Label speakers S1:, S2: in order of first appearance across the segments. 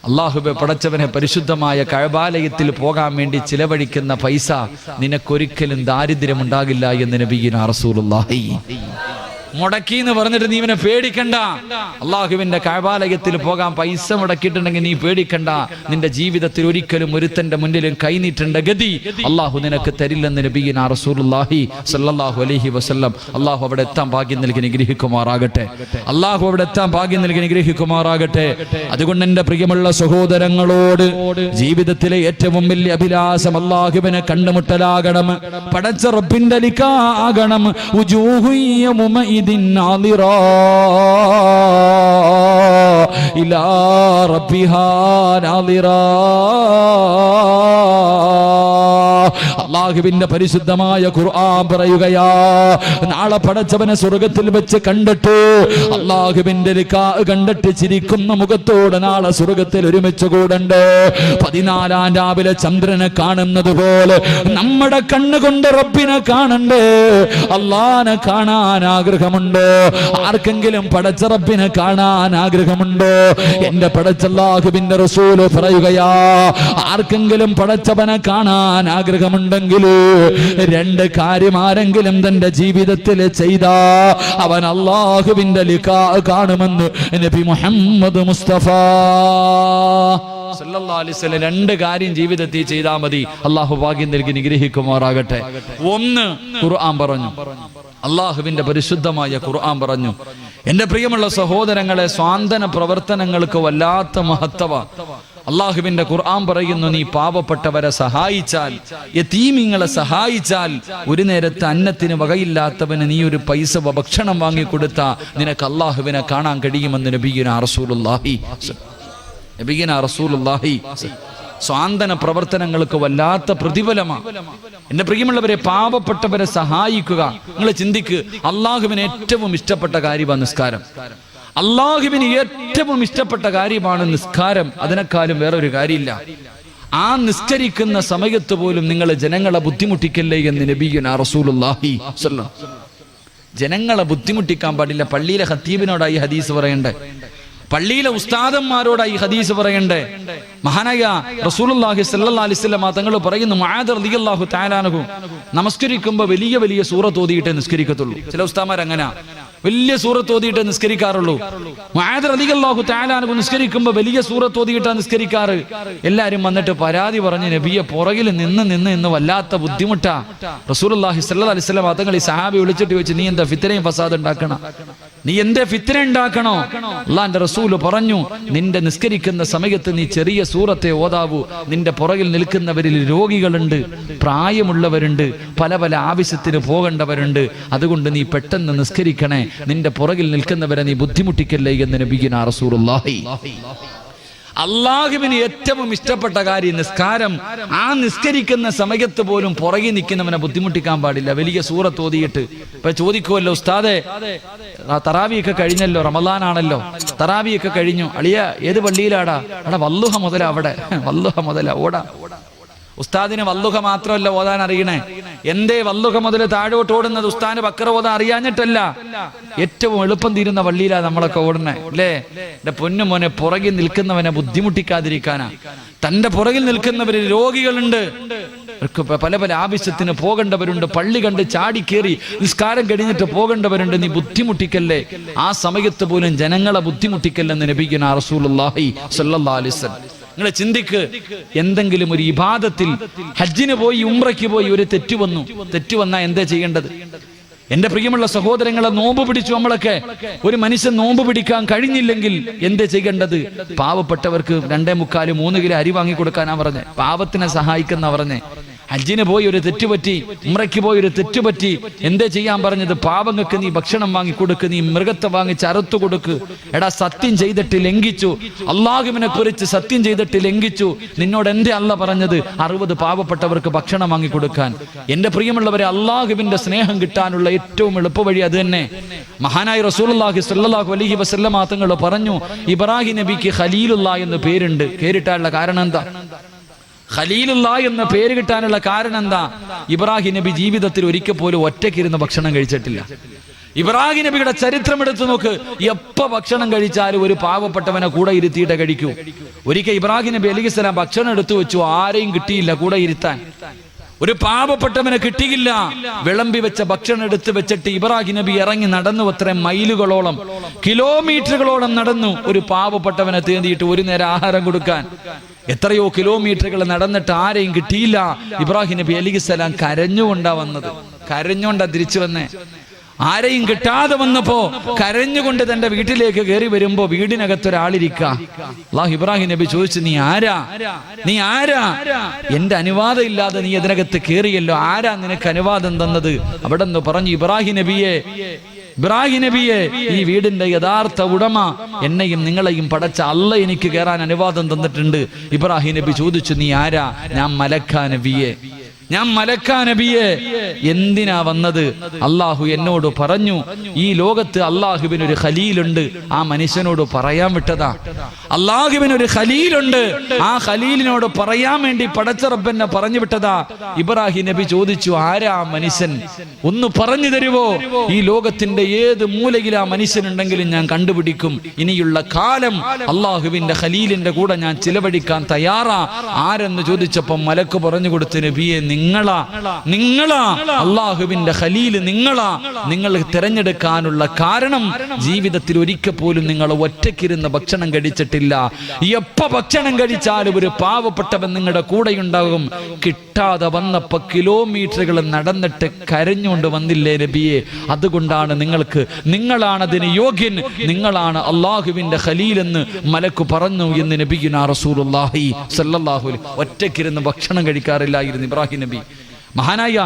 S1: അല്ലാഹുവേ പടച്ചവനെ, പരിശുദ്ധമായ കഅബാലയത്തിൽ പോകാൻ വേണ്ടി ചിലവഴിക്കുന്ന പൈസ നിനക്കൊരിക്കലും ദാരിദ്ര്യമുണ്ടാകില്ല എന്ന് നബിയുനാ റസൂലുള്ളാഹി. മുടക്കി എന്ന് പറഞ്ഞിട്ട് നീ ഇവനെ പേടിക്കണ്ട. അള്ളാഹുവിന്റെ കഅബാലയത്തിൽ പോകാൻ പൈസ മുടക്കിയിട്ടുണ്ടെങ്കിൽ നീ പേടിക്കണ്ട. നിന്റെ ജീവിതത്തിൽ ഒരിക്കലും ഒരുത്തന്റെ മുന്നിലും കൈനീട്ടേണ്ട ഗതി അള്ളാഹു നിനക്ക് തരില്ലെന്ന് നബിയുനാ റസൂലുള്ളാഹി സ്വല്ലല്ലാഹു അലൈഹി വസല്ലം. അള്ളാഹു അവിടെ എത്താൻ ഭാഗ്യം നൽകി നിഗ്രഹിക്കുമാറാകട്ടെ. അള്ളാഹു അവിടെ എത്താൻ ഭാഗ്യം നൽകി നിഗ്രഹിക്കുമാറാകട്ടെ. അതുകൊണ്ട് എന്റെ പ്രിയമുള്ള സഹോദരങ്ങളോട്, ജീവിതത്തിലെ ഏറ്റവും വലിയ അഭിലാഷം അള്ളാഹുവിനെ കണ്ടുമുട്ടലാകണം, പടച്ച റബ്ബിന്റെ ലിഖാ ആകണം. നാദിറാ ഇലാ റബ്ബിഹാ നാദിറാ. അല്ലാഹുവിന്റെ പരിശുദ്ധമായ ഖുർആൻ പറയുകയാ, നാളെ പടച്ചവനെ സ്വർഗ്ഗത്തിൽ വെച്ച് കണ്ടിട്ട്, അല്ലാഹുവിന്റെ ലിഖാ കണ്ടിട്ട് ചിരിക്കുന്ന മുഖത്തോടെ നാളെ സ്വർഗ്ഗത്തിൽ ഒരുമിച്ച് കൂടണ്ട്. 14 രാവിലെ ചന്ദ്രനെ കാണുന്നത് പോലെ നമ്മുടെ കണ്ണുകൊണ്ട് റബ്ബിനെ കാണണ്ടേ. അല്ലാഹനെ കാണാൻ ആഗ്രഹമുണ്ടോ? ആർക്കെങ്കിലും പടച്ച റബ്ബിനെ കാണാൻ ആഗ്രഹമുണ്ടോ? എന്റെ പടച്ച അല്ലാഹുവിന്റെ റസൂൽ പറയുകയാ, ആർക്കെങ്കിലും പടച്ചവനെ കാണാൻ ആഗ്രഹമുണ്ടെങ്കിൽ 2 കാര്യം ആരെങ്കിലും തന്റെ ജീവിതത്തിൽ ചെയ്താ അവൻ അല്ലാഹുവിന്റെ ലിഖാ കാണുമെന്ന് നബി മുഹമ്മദ് മുസ്തഫ സല്ലല്ലാഹു അലൈഹി വസല്ലം 2 കാര്യം ജീവിതത്തിൽ ചെയ്താൽ മതി. അല്ലാഹു ഭാഗ്യം നൽകി നിഗ്രഹിക്കുമാറാകട്ടെ. 1, ഖുർആൻ പറഞ്ഞു. അല്ലാഹുവിന്റെ പരിശുദ്ധമായ ഖുർആൻ പറഞ്ഞു. എന്റെ പ്രിയമുള്ള സഹോദരങ്ങളെ, സ്വാന്തന പ്രവർത്തനങ്ങൾക്ക് വല്ലാത്ത മഹത്വ. അല്ലാഹുവിന്റെ ഖുർആൻ പറയുന്നു, നീ പാവപ്പെട്ടവരെ സഹായിച്ചാൽ, യതീമിങ്ങളെ സഹായിച്ചാൽ, ഒരു നേരത്തെ അന്നത്തിന് വകയില്ലാത്തവന് നീ ഒരു പൈസ ഭക്ഷണം വാങ്ങിക്കൊടുത്താ നിനക്ക് അല്ലാഹുവിനെ കാണാൻ കഴിയുമെന്ന് നബിയുനാ റസൂലുള്ളാഹി. സ്വാന്തന പ്രവർത്തനങ്ങൾക്ക് വല്ലാത്ത പ്രതിഫലമാണ്. എന്റെ പ്രിയമുള്ളവരെ, പാവപ്പെട്ടവരെ സഹായിക്കുക. നിങ്ങൾ ചിന്തിക്ക്, അള്ളാഹുവിന് ഏറ്റവും ഇഷ്ടപ്പെട്ട കാര്യമാണ് നിസ്കാരം. അള്ളാഹുവിന് ഏറ്റവും ഇഷ്ടപ്പെട്ട കാര്യമാണ് നിസ്കാരം. അതിനേക്കാളും വേറൊരു കാര്യമില്ല. ആ നിസ്കരിക്കുന്ന സമയത്ത് പോലും നിങ്ങൾ ജനങ്ങളെ ബുദ്ധിമുട്ടിക്കല്ലേ എന്ന് നബിയുനാ റസൂലുള്ളാഹി സ്വല്ലല്ലാഹു അലൈഹി വസല്ലം. ജനങ്ങളെ ബുദ്ധിമുട്ടിക്കാൻ പാടില്ല. പള്ളിയിലെ ഖത്തീബിനോടായി ഹദീസ് പറയണ്ടേ, പള്ളിയിലെ ഉസ്താദന്മാരോടായി ഹദീസ് പറയണ്ടേ. മഹാനായ റസൂലുള്ളാഹി സ്വല്ലല്ലാഹു അലൈഹി വസല്ലം തങ്ങൾ പറയുന്നു, മുആദ് റളിയല്ലാഹു തആല അൻഹു നമസ്കരിക്കുമ്പോൾ വലിയ വലിയ സൂറത്ത് ഓതിയിട്ടേ നിസ്കരിക്കത്തുള്ളൂ. ചില ഉസ്താദന്മാർ അങ്ങനെ വലിയ സൂറത്ത് ഓതിയിട്ടേ നിസ്കരിക്കാറുള്ളൂ. മുആദ് റളിയല്ലാഹു തആല അൻഹു നിസ്കരിക്കുമ്പോൾ വലിയ സൂറത്ത് ഓതിയിട്ടാ നിസ്കരിക്കാറ്. എല്ലാരും വന്നിട്ട് പരാതി പറഞ്ഞ്, നബിയെ പുറകിൽ നിന്ന് വല്ലാത്ത ബുദ്ധിമുട്ടാ. റസൂലുള്ളാഹി സ്വല്ലല്ലാഹു അലൈഹി വസല്ലം തങ്ങൾ ഈ സഹാബി വിളിച്ചിട്ട് ചോദിച്ചു, നീ എന്താ ഫിത്നയും ഫസാദ് ഉണ്ടാക്കണം? നീ എന്തേ ഫിത്ന ഉണ്ടാക്കണോ? അല്ലാഹുവിന്റെ റസൂൽ പറഞ്ഞു, നിന്റെ നിസ്കരിക്കുന്ന സമയത്ത് നീ ചെറിയ സൂറത്തെ ഓതാവൂ. നിന്റെ പുറകിൽ നിൽക്കുന്നവരിൽ രോഗികളുണ്ട്, പ്രായമുള്ളവരുണ്ട്, പല പല ആവശ്യത്തിന് പോകേണ്ടവരുണ്ട്. അതുകൊണ്ട് നീ പെട്ടെന്ന് നിസ്കരിക്കണേ. നിന്റെ പുറകിൽ നിൽക്കുന്നവരെ നീ ബുദ്ധിമുട്ടിക്കല്ലേ എന്ന് നബിയുനാ റസൂലുള്ളാഹി. അള്ളാഹുവിന് ഏറ്റവും ഇഷ്ടപ്പെട്ട കാര്യം നിസ്കാരം. ആ നിസ്കരിക്കുന്ന സമയത്ത് പോലും പുറകെ നിൽക്കുന്നവനെ ബുദ്ധിമുട്ടിക്കാൻ പാടില്ല. വലിയ സൂറത്ത് ഓതിയിട്ട് ഇപ്പൊ ചോദിക്കുമല്ലോ, ഉസ്താദെ തറാവിയൊക്കെ കഴിഞ്ഞല്ലോ, റമളാനാണല്ലോ, തറാവിയൊക്കെ കഴിഞ്ഞു, അളിയ ഏത് പള്ളിയിലാടാ? അവിടെ വല്ലുഹ മുതല, അവിടെ വല്ലുഹ മുതല ഓടാ. ഉസ്താദിന് വല്ലുഹ മാത്രമല്ല ഓതാൻ അറിയണേ. എന്തേ വല്ലുഹ മുതൽ താഴോട്ട് ഓടുന്നത്? ഉസ്താദിന് ബക്കറ ഓതാൻ അറിയാഞ്ഞിട്ടല്ല, ഏറ്റവും എളുപ്പം തീരുന്ന പള്ളിയിലാ നമ്മളൊക്കെ ഓടണേ അല്ലേ? എന്റെ പൊന്നു മോനെ, പുറകിൽ നിൽക്കുന്നവനെ ബുദ്ധിമുട്ടിക്കാതിരിക്കാനാ. തന്റെ പുറകിൽ നിൽക്കുന്നവരിൽ രോഗികളുണ്ട്, പല പല ആവശ്യത്തിന് പോകേണ്ടവരുണ്ട്, പള്ളി കണ്ട് ചാടിക്കേറി നിസ്കാരം കഴിഞ്ഞിട്ട് പോകേണ്ടവരുണ്ട്. നീ ബുദ്ധിമുട്ടിക്കല്ലേ. ആ സമയത്ത് പോലും ജനങ്ങളെ ബുദ്ധിമുട്ടിക്കല്ലെന്ന് നബിയുനാ റസൂലുള്ളാഹി സ്വല്ലല്ലാഹു അലൈഹി വസല്ലം. നിങ്ങൾ ചിന്തിക്ക്, എന്തെങ്കിലും ഒരു ഇബാദത്തിൽ, ഹജ്ജിന് പോയി ഉംറയ്ക്ക് പോയി ഒരു തെറ്റ് വന്നാ എന്താ ചെയ്യേണ്ടത്? എന്റെ പ്രിയമുള്ള സഹോദരങ്ങളെ, നോമ്പ് പിടിച്ചു നമ്മളൊക്കെ. ഒരു മനുഷ്യൻ നോമ്പ് പിടിക്കാൻ കഴിഞ്ഞില്ലെങ്കിൽ എന്താ ചെയ്യേണ്ടത്? പാവപ്പെട്ടവർക്ക് 2.75-3 കിലോ അരി വാങ്ങി കൊടുക്കാനാ പറഞ്ഞേ. പാവത്തിനെ സഹായിക്കുന്ന പറഞ്ഞേ. ഹജ്ജിന് പോയി ഒരു തെറ്റുപറ്റി, ഉംറയ്ക്ക് പോയി ഒരു തെറ്റുപറ്റി, എന്താ ചെയ്യാൻ പറഞ്ഞത്? പാവങ്ങൾക്ക് നീ ഭക്ഷണം വാങ്ങി കൊടുക്ക്, നീ മൃഗത്തെ വാങ്ങിച്ച് അറുത്തു കൊടുക്ക്. എടാ, സത്യം ചെയ്തിട്ട് ലംഘിച്ചു, അള്ളാഹുവിനെ കുറിച്ച് സത്യം ചെയ്തിട്ട് ലംഘിച്ചു. നിന്നോട് എന്റെ അല്ല പറഞ്ഞത് 60 പാവപ്പെട്ടവർക്ക് ഭക്ഷണം വാങ്ങി കൊടുക്കാൻ. എന്റെ പ്രിയമുള്ളവരെ, അള്ളാഹുവിന്റെ സ്നേഹം കിട്ടാനുള്ള ഏറ്റവും എളുപ്പ വഴി അത് തന്നെ. മഹാനായ റസൂലുള്ളാഹി സ്വല്ലല്ലാഹു അലൈഹി വസല്ലം തങ്ങൾ പറഞ്ഞു, ഇബ്രാഹിം നബിക്ക് ഖലീലുല്ലാ എന്ന് പേരുണ്ട്. പേരിട്ടാനുള്ള കാരണം എന്താ? ഖലീലുല്ലാ എന്ന പേര് കിട്ടാനുള്ള കാരണം എന്താ? ഇബ്രാഹിം നബി ജീവിതത്തിൽ ഒരിക്കൽ പോലും ഒറ്റയ്ക്കിരുന്ന് ഭക്ഷണം കഴിച്ചിട്ടില്ല. ഇബ്രാഹിം നബിയുടെ ചരിത്രം എടുത്തു നോക്ക്. എപ്പ ഭക്ഷണം കഴിച്ചാലും ഒരു പാവപ്പെട്ടവനെ കൂടെ ഇരുത്തിയിട്ട് കഴിക്കൂ. ഒരിക്കൽ ഇബ്രാഹിം നബി അലൈഹിസ്സലാം ഭക്ഷണം എടുത്തു വെച്ചു, ആരെയും കിട്ടിയില്ല കൂടെ ഇരുത്താൻ. ഒരു പാവപ്പെട്ടവനെ കിട്ടിയില്ല. വിളമ്പി വെച്ച ഭക്ഷണം എടുത്ത് വെച്ചിട്ട് ഇബ്രാഹിം നബി ഇറങ്ങി നടന്നു. അത്രയും മൈലുകളോളം, കിലോമീറ്ററുകളോളം നടന്നു ഒരു പാവപ്പെട്ടവനെ തേടിയിട്ട് ഒരു നേരം ആഹാരം കൊടുക്കാൻ. എത്രയോ കിലോമീറ്ററുകൾ നടന്നിട്ട് ആരെയും കിട്ടിയില്ല. ഇബ്രാഹിം നബി അലൈഹിസ്സലാം കരഞ്ഞുകൊണ്ടാ വന്നത്. കരഞ്ഞുകൊണ്ടാ തിരിച്ചു വന്നേ. ആരെയും കിട്ടാതെ വന്നപ്പോ കരഞ്ഞുകൊണ്ട് തന്റെ വീട്ടിലേക്ക് കയറി വരുമ്പോ വീടിനകത്തൊരാളിരിക്കുക. അല്ലാഹു ഇബ്രാഹിം നബി ചോദിച്ചു, നീ ആരാ? നീ ആരാ? എന്റെ അനുവാദം ഇല്ലാതെ നീ ഇതിനകത്ത് കയറിയല്ലോ, ആരാ നിനക്ക് അനുവാദം തന്നത്? അവിടെ നിന്ന് പറഞ്ഞു, ഇബ്രാഹിം നബിയെ, ഈ വീടിന്റെ യഥാർത്ഥ ഉടമ എന്നെയും നിങ്ങളെയും പടച്ച അല്ല എനിക്ക് കയറാൻ അനുവാദം തന്നിട്ടുണ്ട്. ഇബ്രാഹിം നബി ചോദിച്ചു, നീ ആരാ? ഞാൻ മലക്കാ നബിയെ, ഞാൻ മലക്കാ നബിയെ. എന്തിനാ വന്നത്? അള്ളാഹു എന്നോട് പറഞ്ഞു, ഈ ലോകത്ത് അള്ളാഹുവിനൊരു ഖലീലുണ്ട്, ആ മനുഷ്യനോട് പറയാൻ വിട്ടതാ. അള്ളാഹുവിനൊരു ഖലീലുണ്ട്, ആ ഖലീലിനോട് പറയാൻ വേണ്ടി പടച്ച റബ്ബെന്നെ പറഞ്ഞു വിട്ടതാ. ഇബ്രാഹിം നബി ചോദിച്ചു, ആരാ മനുഷ്യൻ? ഒന്ന് പറഞ്ഞു തരുവോ? ഈ ലോകത്തിന്റെ ഏത് മൂലയിൽ ആ മനുഷ്യനുണ്ടെങ്കിലും ഞാൻ കണ്ടുപിടിക്കും. ഇനിയുള്ള കാലം അള്ളാഹുവിന്റെ ഖലീലിന്റെ കൂടെ ഞാൻ ചിലവഴിക്കാൻ തയ്യാറാ. ആരെന്ന് ചോദിച്ചപ്പോ മലക്ക് പറഞ്ഞു കൊടുത്തു, നബിയെ, നിങ്ങളാ അള്ളാഹുവിന്റെ ഖലീല്, നിങ്ങളാ. നിങ്ങൾ തിരഞ്ഞെടുക്കാനുള്ള കാരണം ജീവിതത്തിൽ ഒരിക്കൽ പോലും നിങ്ങൾ ഒറ്റയ്ക്കിരുന്ന് ഭക്ഷണം കഴിച്ചിട്ടില്ല. എപ്പ ഭക്ഷണം കഴിച്ചാലും ഒരു പാവപ്പെട്ടവൻ നിങ്ങളുടെ കൂടെയുണ്ടാകും. കിട്ടാതെ വന്നപ്പോ കിലോമീറ്ററുകൾ നടന്നിട്ട് കരഞ്ഞുകൊണ്ട് വന്നില്ലേ നബിയെ? അതുകൊണ്ടാണ് നിങ്ങളാണ് അതിന് യോഗ്യൻ, നിങ്ങളാണ് അള്ളാഹുവിന്റെ ഖലീൽ എന്ന് മലക്ക് പറഞ്ഞു എന്ന് നബിയുനാ റസൂലുള്ളാഹി സ്വല്ലല്ലാഹു അലൈഹി. ഒറ്റയ്ക്കിരുന്ന് ഭക്ഷണം കഴിക്കാറില്ലായിരുന്നു ഇബ്രാഹിം നബി. മഹാനായ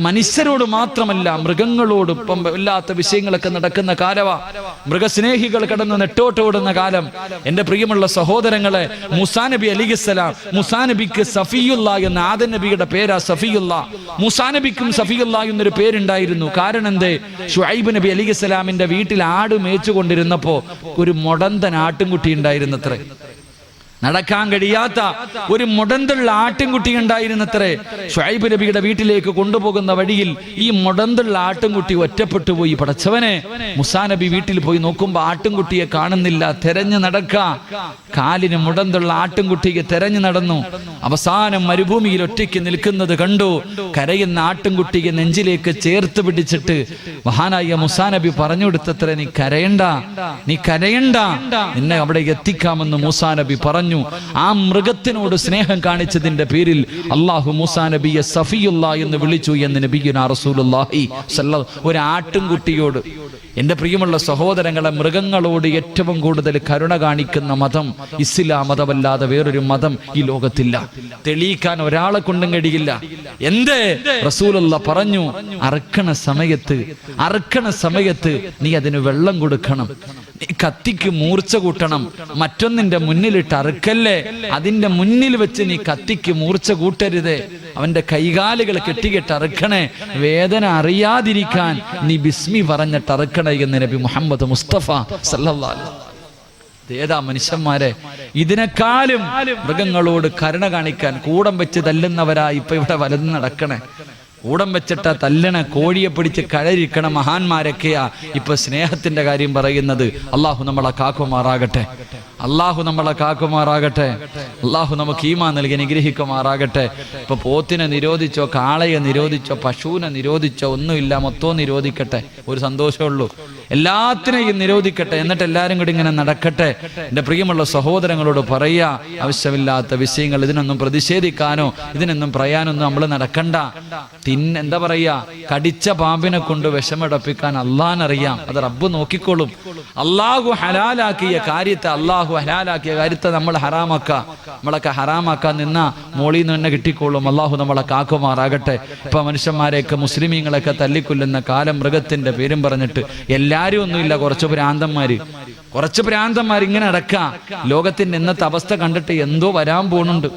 S1: മനുഷ്യരോട് മാത്രമല്ല, മൃഗങ്ങളോട് ഇപ്പം ഇല്ലാത്ത വിഷയങ്ങളൊക്കെ നടക്കുന്ന കാലവാ. മൃഗസ്നേഹികൾ കടന്ന് നെട്ടോട്ടോടുന്ന കാലം. എന്റെ പ്രിയമുള്ള സഹോദരങ്ങളെ, മൂസാ നബി അലൈഹിസ്സലാം, മൂസാ നബിക്ക് സഫിയുള്ള എന്ന ആദം നബിയുടെ പേരാ സഫിയുള്ള. മൂസാ നബിക്കും സഫിയുള്ള എന്നൊരു പേരുണ്ടായിരുന്നു. കാരണം എന്തേ? ശുഐബ് നബി അലൈഹിസ്സലാമിന്റെ വീട്ടിൽ ആട് മേച്ചുകൊണ്ടിരുന്നപ്പോ ഒരു മുടന്തൻ ആട്ടിൻകുട്ടി ഉണ്ടായിരുന്നത്രേ. നടക്കാൻ കഴിയാത്ത ഒരു മുടന്തുള്ള ആട്ടിൻകുട്ടി ഉണ്ടായിരുന്നത്രേ. ശുഐബ് നബിയുടെ വീട്ടിലേക്ക് കൊണ്ടുപോകുന്ന വഴിയിൽ ഈ മുടന്തുള്ള ആട്ടിൻകുട്ടി ഒറ്റപ്പെട്ടു പോയി. പടച്ചവനെ, മൂസാ നബി വീട്ടിൽ പോയി നോക്കുമ്പോ ആട്ടിൻകുട്ടിയെ കാണുന്നില്ല. തെരഞ്ഞു കാലിന് മുടന്തുള്ള ആട്ടിൻകുട്ടിയെ തെരഞ്ഞു നടന്നു. അവസാനം മരുഭൂമിയിൽ ഒറ്റയ്ക്ക് നിൽക്കുന്നത് കണ്ടു. കരയുന്ന ആട്ടിൻകുട്ടിയെ നെഞ്ചിലേക്ക് ചേർത്ത് പിടിച്ചിട്ട് മഹാനായ മൂസാ നബി പറഞ്ഞു കൊടുത്തത്രേ, നീ കരയണ്ട, നിന്നെ അവിടെ എത്തിക്കാമെന്ന് മൂസാ നബി പറഞ്ഞു. ആ മൃഗത്തിനോട് സ്നേഹം കാണിച്ചതിന്റെ പേരിൽ അള്ളാഹു മൂസാ നബിയെ സഫിയുള്ള എന്ന് വിളിച്ചു എന്ന് നബിയുനാ റസൂലുള്ളാഹി സ്വല്ലല്ലാഹു. ഒരു ആട്ടിൻകുട്ടിയോട്, എന്റെ പ്രിയമുള്ള സഹോദരങ്ങളെ, മൃഗങ്ങളോട് ഏറ്റവും കൂടുതൽ കരുണ കാണിക്കുന്ന മതം ഇസ്ലാം മതമല്ലാതെ വേറൊരു മതം ഈ ലോകത്തില്ല. തെളിയിക്കാൻ ഒരാളെ കൊണ്ടും കഴിയില്ല. എന്തേ? റസൂലുള്ള പറഞ്ഞു, അറക്കണ സമയത്ത് നീ അതിന് വെള്ളം കൊടുക്കണം, നീ കത്തിക്ക് മൂർച്ച കൂട്ടണം. മറ്റൊന്നിന്റെ മുന്നിലിട്ട് അറുക്കല്ലേ, അതിന്റെ മുന്നിൽ വെച്ച് നീ കത്തിക്ക് മൂർച്ച കൂട്ടരുത്. അവന്റെ കൈകാലുകൾ കെട്ടിക്കെട്ട് അറുക്കണേ. വേദന അറിയാതിരിക്കാൻ നീ ബിസ്മി പറഞ്ഞിട്ട് അറുക്കണേ എന്ന് നബി മുഹമ്മദ് മുസ്തഫ സല്ലല്ലാഹു അലൈഹി വസല്ലം. ഏതാ മനുഷ്യന്മാരെ? ഇതിനേക്കാളും മൃഗങ്ങളോട് കരുണ കാണിക്കാൻ കൂടം വെച്ച് തല്ലുന്നവരാ ഇപ്പൊ ഇവിടെ വലന്ന് നടക്കണേ. കൂടം വെച്ചിട്ട തല്ലണ, കോഴിയെ പിടിച്ച് കഴരിക്കണ മഹാന്മാരൊക്കെയാ ഇപ്പൊ സ്നേഹത്തിന്റെ കാര്യം പറയുന്നത്. അള്ളാഹു നമ്മളെ കാക്കുമാറാകട്ടെ, അള്ളാഹു നമുക്ക് ഈമാൻ നൽകി അനുഗ്രഹിക്കുമാറാകട്ടെ. ഇപ്പൊ പോത്തിനെ നിരോധിച്ചോ, കാളയെ നിരോധിച്ചോ, പശുവിനെ നിരോധിച്ചോ, ഒന്നുമില്ല, മൊത്തവും നിരോധിക്കട്ടെ. ഒരു സന്തോഷമുള്ളൂ. എല്ലാത്തിനെയും നിരോധിക്കട്ടെ, എന്നിട്ട് എല്ലാവരും കൂടി ഇങ്ങനെ നടക്കട്ടെ. എൻ്റെ പ്രിയമുള്ള സഹോദരങ്ങളോട് പറയാ, ആവശ്യമില്ലാത്ത വിഷയങ്ങൾ ഇതിനൊന്നും പ്രതിഷേധിക്കാനോ ഇതിനൊന്നും പറയാനൊന്നും നമ്മൾ നടക്കണ്ട. എന്താ പറയാ, കടിച്ച പാമ്പിനെ കൊണ്ട് വിഷമടപ്പിക്കാൻ അള്ളാഹ്നറിയാം, അത് റബ്ബ് നോക്കിക്കോളും. അള്ളാഹു ഹലാലാക്കിയ കാര്യത്തെ നമ്മൾ നമ്മളൊക്കെ ഹറാമാക്കാൻ നിന്ന മോളിൽ നിന്ന് തന്നെ കിട്ടിക്കോളും. അള്ളാഹു നമ്മളെ കാക്കുമാറാകട്ടെ. ഇപ്പൊ മനുഷ്യന്മാരെയൊക്കെ മുസ്ലിമീങ്ങളൊക്കെ തല്ലിക്കൊല്ലുന്ന കാലം, മൃഗത്തിന്റെ പേരും പറഞ്ഞിട്ട്. എല്ലാരും ഒന്നുമില്ല, കുറച്ച് ഭ്രാന്തന്മാർ ഇങ്ങനെ അടക്കാം. ലോകത്തിന്റെ ഇന്നത്തെ അവസ്ഥ കണ്ടിട്ട് എന്തോ വരാൻ പോകുന്നുണ്ട്.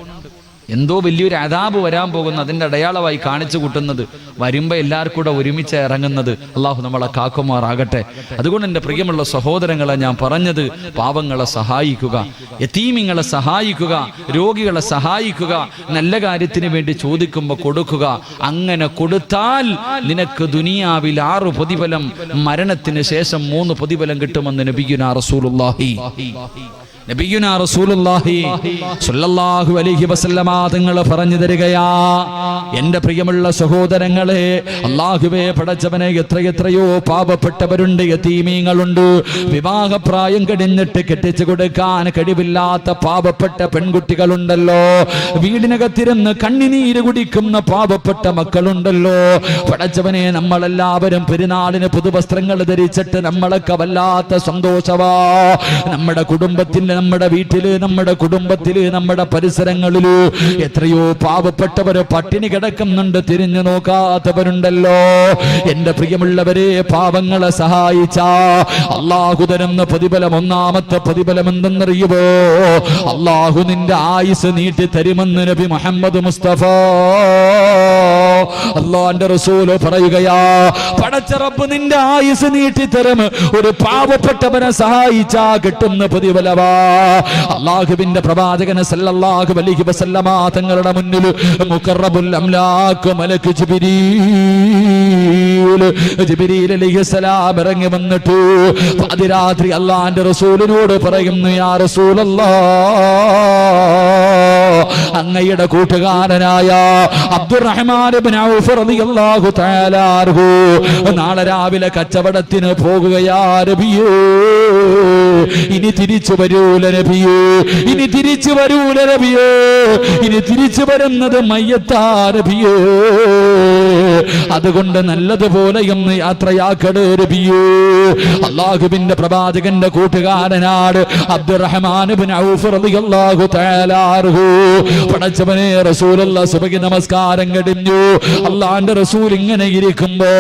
S1: എന്തോ വലിയൊരു അദാബ് വരാൻ പോകുന്ന അതിൻ്റെ അടയാളമായി കാണിച്ചു കൂട്ടുന്നത്, വരുമ്പോൾ എല്ലാവർക്കും കൂടെ ഒരുമിച്ച് ഇറങ്ങുന്നത്. അള്ളാഹു നമ്മളെ കാക്കുമാറാകട്ടെ. അതുകൊണ്ട് എൻ്റെ പ്രിയമുള്ള സഹോദരങ്ങളെ, ഞാൻ പറഞ്ഞത് പാവങ്ങളെ സഹായിക്കുക, യതീമിങ്ങളെ സഹായിക്കുക, രോഗികളെ സഹായിക്കുക, നല്ല കാര്യത്തിന് വേണ്ടി ചോദിക്കുമ്പോൾ കൊടുക്കുക. അങ്ങനെ കൊടുത്താൽ നിനക്ക് ദുനിയാവിൽ 6 പ്രതിഫലം, മരണത്തിന് ശേഷം 3 പ്രതിഫലം കിട്ടുമെന്ന് നബിയുനാ റസൂലുള്ളാഹി സ്വല്ലല്ലാഹു അലൈഹി വസല്ലമ തങ്ങൾ പറഞ്ഞു തരികയാ. എന്റെ പ്രിയമുള്ള സഹോദരങ്ങളെ, അല്ലാഹുവേ പടച്ചവനെ, എത്രയോ പാവപ്പെട്ടവരുണ്ട്, യതീമീങ്ങളുണ്ട്, വിവാഹപ്രായം കഴിഞ്ഞിട്ട് കെട്ടിച്ചു കൊടുക്കാൻ കഴിവില്ലാത്ത പാവപ്പെട്ട പെൺകുട്ടികളുണ്ടല്ലോ, വീടിനകത്തിരുന്ന് കണ്ണിനീര് കുടിക്കുന്ന പാവപ്പെട്ട മക്കളുണ്ടല്ലോ. പടച്ചവനെ, നമ്മളെല്ലാവരും പെരുന്നാളിന് പുതുവസ്ത്രങ്ങൾ ധരിച്ചിട്ട് നമ്മളൊക്കെ വല്ലാത്ത സന്തോഷവാ. നമ്മുടെ കുടുംബത്തിന്റെ, നമ്മുടെ വീട്ടില്, നമ്മുടെ കുടുംബത്തില്, നമ്മുടെ പരിസരങ്ങളില് എത്രയോ പാവപ്പെട്ടവര് പട്ടിണി കിടക്കുന്നുണ്ട്, തിരിഞ്ഞു നോക്കാത്തവരുണ്ടല്ലോ. എന്റെ പ്രിയമുള്ളവരെ, പാവങ്ങളെ സഹായിച്ച അള്ളാഹു തരുന്ന പ്രതിഫലം, ഒന്നാമത്തെ പ്രതിഫലം എന്തെന്നറിയുമോ? അള്ളാഹു നിന്റെ ആയുസ് നീട്ടി തരുമെന്ന് നബി മുഹമ്മദ് മുസ്തഫ അള്ളാന്റെ റസൂല് പറയുകയാ. പടച്ച റബ്ബ് നിന്റെ ആയുസ് നീട്ടി തരും. ഒരു പാവപ്പെട്ടവനെ സഹായിച്ചാ കിട്ടുന്ന പ്രതിഫലവാ. അല്ലാഹുവിന്റെ പ്രവാചകൻ സല്ലല്ലാഹു അലൈഹി വസല്ലമ തങ്ങളുടെ മുന്നിൽ മുഖറബുൽ അംലാഖ് മലക്ക് ജിബ്രീൽ അലൈഹിസ്സലാം ഇറങ്ങി വന്നിട്ട് പാതിരാത്രി അല്ലാഹുവിന്റെ റസൂലിനോട് പറയുന്നു, യാ റസൂലല്ലാഹ്, അങ്ങയുടെ കൂട്ടുകാരനായ അബ്ദുറഹ്മാൻ ഇബ്നു ഔഫ് റളിയല്ലാഹു തആല അൻഹു നാളെ രാവിലെ കച്ചവടത്തിന് പോകുകയാ നബിയേ. ഇനി തിരിച്ചു വരൂല നബിയേ, ഇനി തിരിച്ചു വരൂല നബിയേ, ഇനി തിരിച്ചു വരുന്നത് മയ്യത്താ നബിയേ. അതുകൊണ്ട് നല്ലതുപോലെ ഒന്ന് യാത്രയാക്കണേ നബിയേ. അല്ലാഹുവിന്റെ പ്രവാചകന്റെ കൂട്ടുകാരനാണ് അബ്ദുറഹ്മാൻ ഇബ്നു ഔഫ് റളിയല്ലാഹു തആല അൻഹു. പടച്ചവനെ, റസൂലുള്ളാഹി സുബ്ഹി നമസ്കാരം കഴിഞ്ഞു. അല്ലാഹുവിന്റെ റസൂൽ ഇങ്ങനെ ഇരിക്കുമ്പോ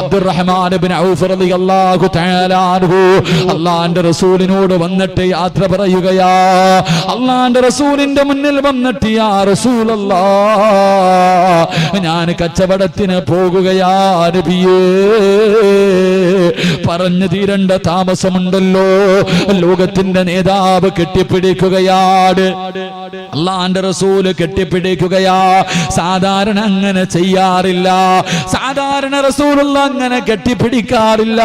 S1: അബ്ദുറഹ്മാൻ ഇബ്നു ഔഫ് റളിയല്ലാഹു തആല അൻഹു അല്ലാഹുവിന്റെ റസൂലിനോട് വന്നിട്ട് യാത്ര പറയുകയാ. അല്ലാഹുവിന്റെ റസൂലിന്റെ മുന്നിൽ വന്നിട്ട്, യാ റസൂലല്ലാഹ്, ഞാൻ കച്ചവടത്തിന് പോകുകയാ നബിയേ. പറഞ്ഞു തീരണ്ട താമസമുണ്ടല്ലോ. ലോകത്തിന്റെ നേതാവ് കെട്ടിപ്പിടിക്കുകയാണ്. അല്ലാഹുവിന്റെ റസൂല് കെട്ടിപ്പിടിക്കുകയാ. സാധാരണ അങ്ങനെ ചെയ്യാറില്ല, സാധാരണ റസൂലുള്ള അങ്ങനെ കെട്ടിപ്പിടിക്കാറില്ല.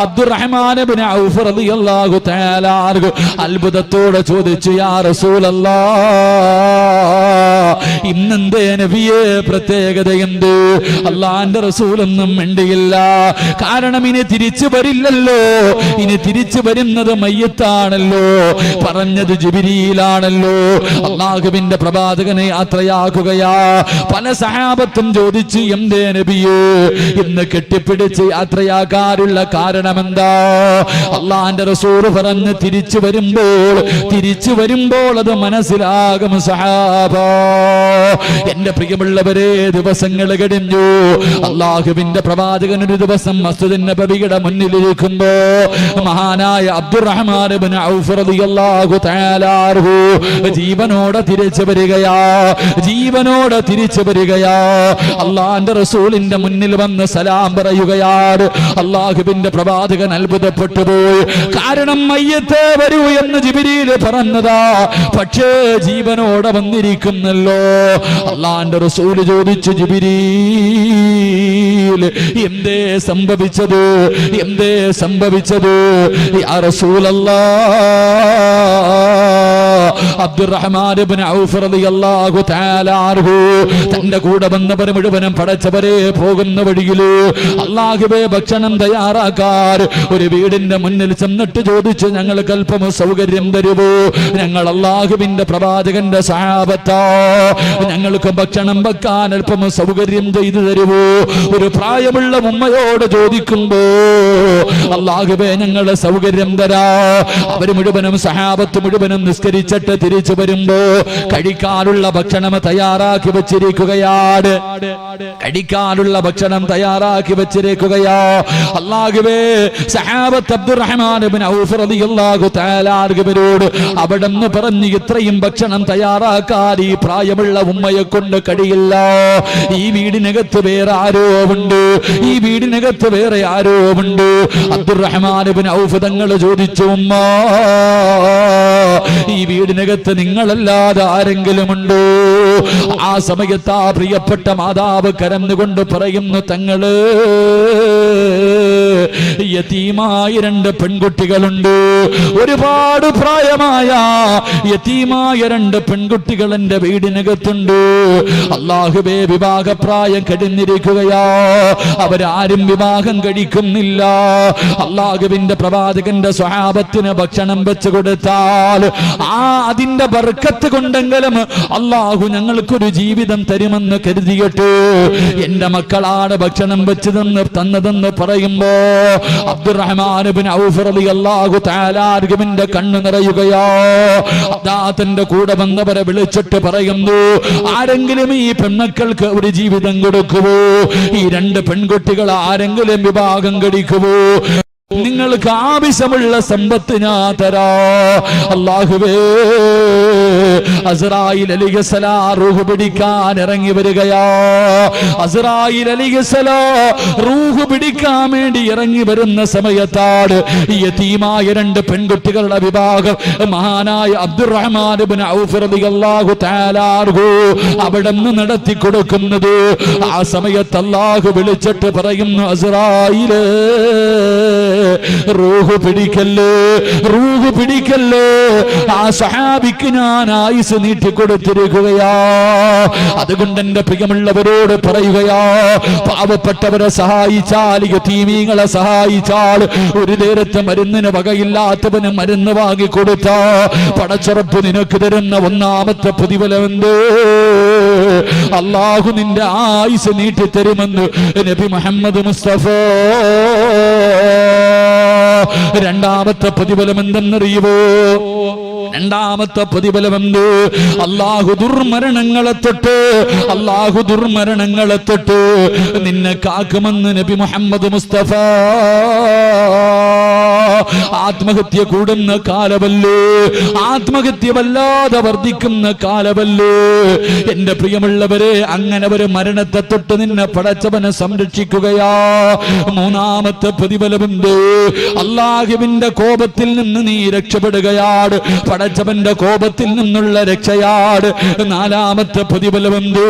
S1: അബ്ദുറഹ്മാൻ ഇബ്നു ഔഫ് റളിയല്ലാഹു തആല അൻഹു അത്ഭുതത്തോടെ ചോദിച്ചു, യാ റസൂലല്ലാഹ്, ഇന്നെന്തേ നബിയേ പ്രത്യേകത എന്ത്? അല്ലാഹുവിന്റെ റസൂലൊന്നും മിണ്ടിയില്ല. കാരണം ഇനി തിരിച്ചു വരില്ലല്ലോ, ഇനി തിരിച്ചു വരുന്നത് മയ്യത്താണല്ലോ, പറഞ്ഞത് ജിബ്രീലാണല്ലോ. അല്ലാഹുവിന്റെ പ്രവാചകനെ യാത്രയാക്കുകയാ. പല സഹാബത്തും ചോദിച്ചു, എന്തേ നബിയേ ഇന്ന് കെട്ടിപ്പിടിച്ച് യാത്രയാക്കാറുള്ള കാരണമെന്താ? അല്ലാഹുവിന്റെ റസൂൽ പറഞ്ഞു, തിരിച്ചു വരുമ്പോൾ അത് മനസ്സിലാകും സഹാബ. എന്റെ പ്രിയമുള്ളവരെ, ദിവസങ്ങൾ കഴിഞ്ഞു. അല്ലാഹുവിന്റെ പ്രവാചകൻ ഒരു ദിവസം മസ്ജിദ് നബവിയുടെ മുന്നിലിരിക്കുമ്പോ മഹാനായ അബ്ദുറഹ്മാൻ ഇബ്നു ഔഫ് റളിയല്ലാഹു തആല അൻഹു ജീവനോടെ തിരിച്ചു വരികയാ, ജീവനോടെ തിരിച്ചു വരികയാ. അല്ലാഹുവിന്റെ റസൂലിന്റെ മുന്നിൽ വന്ന് സലാം പറയുകയാണ്. അല്ലാഹുവിന്റെ പ്രവാചകൻ അത്ഭുതപ്പെട്ടു പോയി. കാരണം മയ്യത്ത് വരൂ എന്ന് ജിബ്രീൽ പറഞ്ഞതാ, പക്ഷേ ജീവനോടെ വന്നിരിക്കുന്നല്ലോ. അല്ലാഹുവിന്റെ റസൂൽ ചോദിച്ചു, ജിബ്രീൽ, എന്തേ സംഭവിച്ചത്? എന്തേ സംഭവിച്ചത്? യാ റസൂലല്ലാഹ്, അബ്ദുറഹ്മാൻ ഇബ്നു ഔഫ് റളിയല്ലാഹു തആല അൻഹു തന്റെ കൂടെ വന്നവർ മുഴുവനും പടച്ചവരെ പോകുന്ന വഴിയില് അല്ലാഹുവേ ഭക്ഷണം തയ്യാറാക്കാൻ ഒരു വീടിന്റെ മുന്നിൽ ചെന്നിട്ട് ചോദിച്ചു, ഞങ്ങൾക്ക് അല്പം സൗകര്യം തരുമോ? ഞങ്ങൾ അല്ലാഹുവിന്റെ പ്രവാചകന്റെ സഹാബത്താ, ഞങ്ങൾക്ക് ഭക്ഷണം വെക്കാൻ അല്പം സൗകര്യം ചെയ്തു തരുമോ? ഒരു പ്രായമുള്ള ഉമ്മയോട് ചോദിക്കുമ്പോ, അല്ലാഹുവേ ഞങ്ങൾ സൗകര്യം തരാ. അവർ മുഴുവനും സഹാബത്ത് മുഴുവനും നിസ്കരിച്ചിട്ട് തിരിച്ചു വരുമ്പോ കഴിക്കാനുള്ള ഭക്ഷണം തയ്യാറാക്കി വെച്ചിരിക്കുകയാണ്. കഴിക്കാനുള്ള ഭക്ഷണം തയ്യാറാക്കി വെച്ചിരിക്കുകയാ. അല്ലാഹുവേ, സഹാബത്ത് അബ്ദുറഹ്മാൻ ഇബ്നു ഔഫ് റളിയല്ലാഹു തആല അൻഹുവരോട് അവിടെന്ന് പറഞ്ഞു, ഇത്രയും ഭക്ഷണം തയ്യാറാക്കാൻ ഈ പ്രായമുള്ള ഉമ്മയെ കൊണ്ട് കഴിയില്ല. ഈ വീടിനകത്ത് വേറെ ആരോ ഉണ്ട്, ഈ വീടിനകത്ത് വേറെ ആരോ ഉണ്ട്. അബ്ദുറഹ്മാൻ ഇബ്നു ഔഫ് തങ്ങൾ ചോദിച്ചു, ഉമ്മ ഈ വീടിനകത്ത് നിങ്ങളല്ലാതെ ആരെങ്കിലും ഉണ്ടോ? ആ സമയത്ത് ആ പ്രിയപ്പെട്ട മാതാവ് കരന്നുകൊണ്ട് പറയുന്നു, തങ്ങള് യതീമായ 2 പെൺകുട്ടികളുണ്ട്, ഒരുപാട് പ്രായമായ യതീമായ 2 പെൺകുട്ടികൾ എന്റെ വീടിനകത്തുണ്ട്. അല്ലാഹുവേ, വിവാഹപ്രായം കഴിഞ്ഞിരിക്കുകയാ, അവരാരും വിവാഹം കഴിക്കുന്നില്ല. അല്ലാഹുവിന്റെ പ്രവാചകന്റെ സ്വഹാബത്തിന് ഭക്ഷണം വെച്ച് കൊടുത്താൽ അതിന്റെ ബർക്കത്ത് കൊണ്ടെങ്കിലും അല്ലാഹു ഞങ്ങൾക്കൊരു ജീവിതം തരുമെന്ന് കരുതിയിട്ട് എന്റെ മക്കളാണ് ഭക്ഷണം വെച്ച് തന്നതെന്ന് പറയുമ്പോ അബ്ദുറഹ്മാൻ ഇബ്നു ഔഫ് റളിയല്ലാഹു തആല അൻഹുവിന്റെ കണ്ണു നിറയുകയോ. അദ്ദേഹത്തിന്റെ കൂടെ വന്നവരെ വിളിച്ചിട്ട് പറയുന്നു, ആരെങ്കിലും ഈ പെൺമക്കൾക്ക് ഒരു ജീവിതം കൊടുക്കുവോ? ഈ 2 പെൺകുട്ടികൾ ആരെങ്കിലും വിവാഹം കഴിക്കുവോ? നിങ്ങൾക്ക് ആവശ്യമുള്ള സമ്പത്ത് ഞാൻ തരാ. അല്ലാഹുവേ, അസ്റായീൽ അലൈഹിസ്സലാം റൂഹ് പിടിക്കാൻ ഇറങ്ങി വരികയാ. അസ്റായീൽ അലൈഹിസ്സലാം റൂഹ് പിടിക്കാൻ വേണ്ടി ഇറങ്ങി വരുന്ന സമയത്താണ് യതീമായ 2 പെൺകുട്ടികളുടെ വിവാഹം മഹാനായ അബ്ദുറഹ്മാൻ ഇബ്നു ഔഫ് റളിയല്ലാഹു തആല അൻഹു അവിടെ നിന്ന് നടത്തി കൊടുക്കുന്നത്. ആ സമയത്ത് അല്ലാഹു വിളിച്ചിട്ട് പറയുന്നു, അസ്റായീൽ റൂഹ് പിടിക്കല്ലേ, റൂഹ് പിടിക്കല്ലേ. ആ സഹാബിക്ക് ഞാൻ ആയുസ് നീട്ടിക്കൊടുത്തിരിക്കുകയാ. അതുകൊണ്ട് എന്റെ പ്രിയമുള്ളവരോട് പറയുകയാ, പാവപ്പെട്ടവരെ സഹായിച്ചാൽ, യതീമീങ്ങളെ സഹായിച്ചാൽ, ഒരു നേരത്തെ മരുന്നിന് വകയില്ലാത്തവന് മരുന്ന് വാങ്ങിക്കൊടുത്ത പടച്ചുറപ്പ് നിനക്ക് തരുന്ന 1ാമത്തെ പ്രതിഫലമെന്ത്? അല്ലാഹു നിന്റെ ആയുസ് നീട്ടിത്തരുമെന്ന് നബി മുഹമ്മദ് മുസ്തഫ. 2ാമത്തെ പ്രതിഫലം എന്തെന്നറിയുമോ? 2ാമത്തെ പ്രതിഫലമെന്ത്? അല്ലാഹു ദുർമരണങ്ങളെ തൊട്ട് നിന്നെ കാക്കുമെന്ന് നബി മുഹമ്മദ് മുസ്തഫ. ആത്മഹത്യ കൂടുന്ന കാലമല്ലേ, ആത്മഹത്യ വല്ലാതെ വർദ്ധിക്കുന്ന കാലമല്ലേ എന്റെ പ്രിയമുള്ളവരെ. അങ്ങനെ ഒരു മരണത്തെ തൊട്ട് നിന്നെ പടച്ചവനെ സംരക്ഷിക്കുകയാ. 3ാമത്തെ പ്രതിഫലമുണ്ട്, അല്ലാഹുവിന്റെ കോപത്തിൽ നിന്ന് നീ രക്ഷപ്പെടുകയാണ്, പടച്ചവന്റെ കോപത്തിൽ നിന്നുള്ള രക്ഷയാണ്. 4ാമത്തെ പ്രതിഫലമുണ്ട്,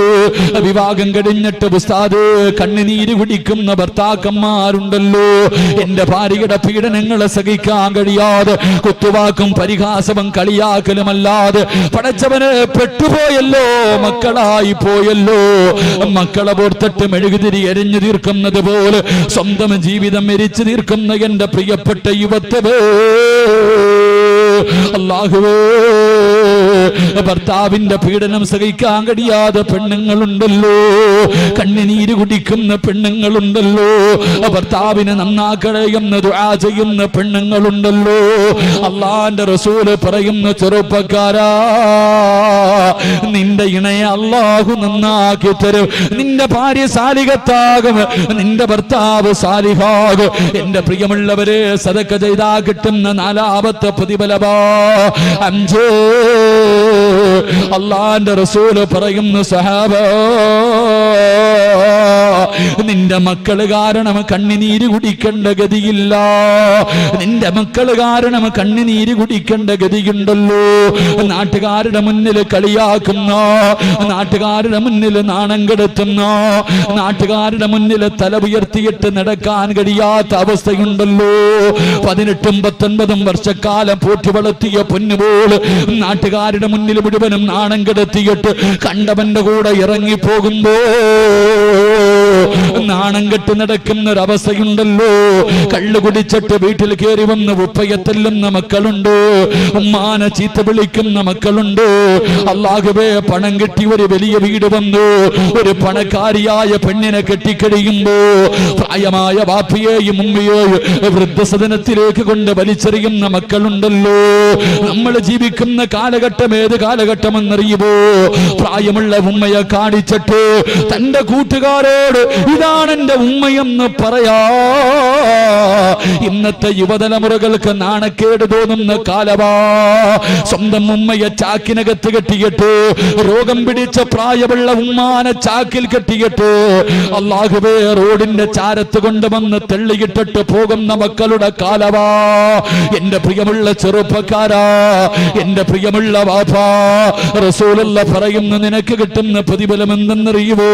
S1: വിവാഹം കഴിഞ്ഞിട്ട് ഉസ്താദ് കണ്ണുനീര് കുടിക്കുന്ന ഭർത്താക്കന്മാരുണ്ടല്ലോ. എന്റെ ഭാര്യയുടെ പീഡനങ്ങളെ സഹിക്കാൻ കഴിയാതെ കുത്തുവാക്കും പരിഹാസവും കളിയാക്കലുമല്ലാതെ പടച്ചവന് പെട്ടുപോയല്ലോ, മക്കളായി പോയല്ലോ. മക്കളെ ഓർത്തിട്ട് മെഴുകുതിരി എരിഞ്ഞു തീർക്കുന്നത് പോലെ സ്വന്തം ജീവിതം എരിച്ചു തീർക്കുന്ന എന്റെ പ്രിയപ്പെട്ട യുവത്വേ, അല്ലാഹുവേ, ഭർത്താവിന്റെ പീഡനം സഹിക്കാൻ കഴിയാതെ പെണ്ണുങ്ങളുണ്ടല്ലോ, കണ്ണുനീര് കുടിക്കുന്ന പെണ്ണുങ്ങളുണ്ടല്ലോ, ഭർത്താവിനെ നന്നാക്കണമെന്ന് ദുആ ചെയ്യുന്ന പെണ്ണുങ്ങളുണ്ടല്ലോ. അല്ലാഹുവിന്റെ റസൂല് പറയുന്ന, ചെറുപ്പക്കാരാ, നിന്റെ ഇണയെ അല്ലാഹു നന്നാക്കി തരും, നിന്റെ ഭാര്യ സാലിഹത്താകും, നിന്റെ ഭർത്താവ് സാലിഹാകും. എന്റെ പ്രിയമുള്ളവരെ, സദഖ ചെയ്താ കിട്ടുന്ന 4ാമത്തെ പ്രതിഫലമാ 5. അല്ലാഹുവിന്റെ റസൂല് പറയുന്നു, സഹാബ, നിന്റെ മക്കള് കാരണം കണ്ണുനീര് കുടിക്കേണ്ട ഗതിയില്ല, നിന്റെ മക്കള് കാരണം കണ്ണുനീര് കുടിക്കേണ്ട ഗതിയുണ്ടല്ലോ. നാട്ടുകാരുടെ മുന്നിൽ കളിയാക്കുന്ന, നാട്ടുകാരുടെ മുന്നിൽ നാണം കെടുത്തുന്ന, നാട്ടുകാരുടെ മുന്നിൽ തല ഉയർത്തിയിട്ട് നടക്കാൻ കഴിയാത്ത അവസ്ഥയുണ്ടല്ലോ. 18ഉം 19ഉം വർഷക്കാലം പോറ്റി വളർത്തിയ പൊന്നുപോല് നാട്ടുകാരുടെ മുന്നിൽ മുഴുവനും നാണം കെടുത്തിയിട്ട് കണ്ടവന്റെ കൂടെ ഇറങ്ങിപ്പോകുമ്പോ നാണം കെട്ട് നടക്കുന്ന ഒരവസ്ഥയുണ്ടല്ലോ. കള്ളു കുടിച്ചിട്ട് വീട്ടിൽ കയറി വന്ന് ഉപ്പയെ തെല്ലുന്ന മക്കളുണ്ട്, ഉമ്മാനെ ചീത്ത വിളിക്കുന്ന മക്കളുണ്ട്. അല്ലാഹുവേ, പണം കിട്ടി ഒരു വലിയ വീട് വന്നു, ഒരു പണക്കാരിയായ പെണ്ണിനെ കെട്ടിക്കഴിയുമ്പോ പ്രായമായ ബാപ്പയെയും ഉമ്മയെയും വൃദ്ധസദനത്തിലേക്ക് കൊണ്ട് വലിച്ചെറിയുന്ന മക്കളുണ്ടല്ലോ. നമ്മൾ ജീവിക്കുന്ന കാലഘട്ടം ഏത് കാലഘട്ടമെന്നറിയുമോ? പ്രായമുള്ള ഉമ്മയെ കാണിച്ചിട്ട് തന്റെ കൂട്ടുകാരോട് ഇതാണ് എന്റെ ഉമ്മയെന്ന് പറയാ. ഇന്നത്തെ യുവതലമുറകൾക്ക് നാണക്കേട് തോന്നുന്ന കാലമാ. സ്വന്തം ഉമ്മയെ ചാക്കിനകത്ത് കെട്ടിയിട്ട്, രോഗം പിടിച്ച പ്രായമുള്ള ഉമ്മാനെ ചാക്കിൽ കെട്ടിയിട്ട്, അല്ലാഹുവേ റോഡിന്റെ ചാരത്ത് കൊണ്ടുവന്ന് തള്ളിയിട്ടിട്ട് പോകുന്ന മക്കളുടെ കാലമാ. എന്റെ പ്രിയമുള്ള ചെറുപ്പക്കാരാ, എന്റെ പ്രിയമുള്ള വാപ്പാ, റസൂലുള്ള പറയുന്നു, നിനക്ക് കിട്ടുന്ന പ്രതിഫലം എന്തെന്നറിയുമോ?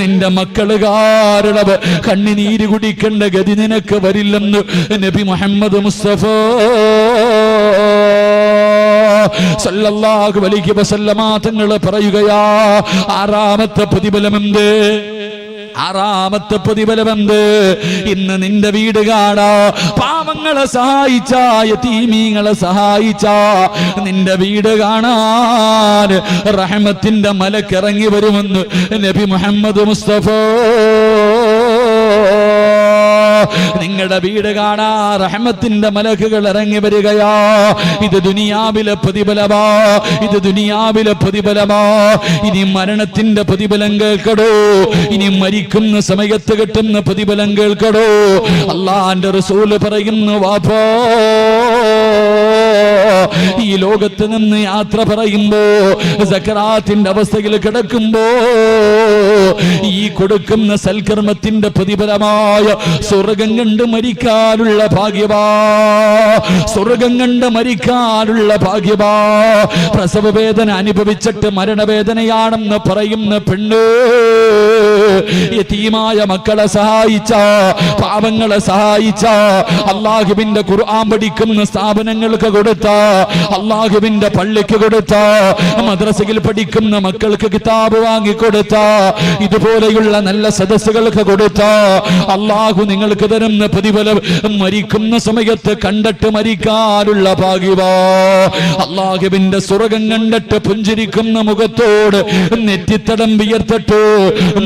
S1: നിന്റെ മക്കള് കാരണം കണ്ണിനീര് കുടിക്കേണ്ട ഗതി നിനക്ക് വരില്ലെന്ന് നബി മുഹമ്മദ് മുസ്തഫ സല്ലല്ലാഹു അലൈഹി വസല്ലമ തങ്ങൾ പറയുകയാ. ആറാമത്തെ പ്രതിഫലമെന്ത്? ആറാമത്തെ പ്രതിഫലമെന്ത്? ഇന്ന് നിന്റെ വീട് കാണാ, പാവങ്ങളെ സഹായിച്ച, യതീമീങ്ങളെ സഹായിച്ച നിന്റെ വീട് കാണാൻ റഹ്മത്തിന്റെ മലക്കിറങ്ങി വരുമെന്ന് നബി മുഹമ്മദ് മുസ്തഫ. നിങ്ങളുടെ വീട് കാണാ റഹ്മത്തിന്റെ മലക്കുകൾ ഇറങ്ങി വരികയാ. ഇത് ദുനിയാവിലെ പ്രതിഫലമാ, ഇത് ദുനിയാവിലെ പ്രതിഫലമാ. ഇനി മരണത്തിന്റെ പ്രതിഫലം കേൾക്കടോ, ഇനി മരിക്കുന്ന സമയത്ത് കിട്ടുന്ന പ്രതിഫലം കേൾക്കടോ. അല്ലാഹുവിന്റെ റസൂല് പറയുന്നു, വാപ്പാ, ഈ ലോകത്ത് നിന്ന് യാത്ര പറയുമ്പോ, സക്കറാത്തിന്റെ അവസ്ഥയിൽ കിടക്കുമ്പോ, ഈ കൊടുക്കുന്ന സൽക്കർമ്മത്തിന്റെ പ്രതിഫലമായ സ്വർഗം കണ്ട് മരിക്കാനുള്ള ഭാഗ്യവാ, സ്വർഗം കണ്ട് മരിക്കാനുള്ള ഭാഗ്യവാ. പ്രസവ വേദന അനുഭവിച്ചിട്ട് മരണവേദനയാണെന്ന് പറയുന്ന പെണ്ണ്, യതീമായ മക്കളെ സഹായിച്ച, പാവങ്ങളെ സഹായിച്ച, അല്ലാഹുവിന്റെ ഖുർആൻ പഠിക്കുന്ന സ്ഥാപനങ്ങൾക്ക് കൊടുത്ത, അല്ലാഹുവിന്റെ പള്ളിക്ക് കൊടുത്ത, മദ്രസയിൽ പഠിക്കുന്ന മക്കൾക്ക് കിതാബ് വാങ്ങിക്കൊടുത്ത, ഇതുപോലെയുള്ള നല്ല സദസ്സുകൾക്ക് കൊടുത്ത, അല്ലാഹു നിങ്ങൾക്ക് തരുന്ന പ്രതിഫലം മരിക്കുന്ന സമയത്ത് കണ്ടിട്ട് മരിക്കാനുള്ള ഭാഗ്യവാ. അല്ലാഹുവിന്റെ സ്വർഗം കണ്ടിട്ട് പുഞ്ചിരിക്കുന്ന മുഖത്തോട് നെറ്റിത്തടം വിയർത്തിട്ട്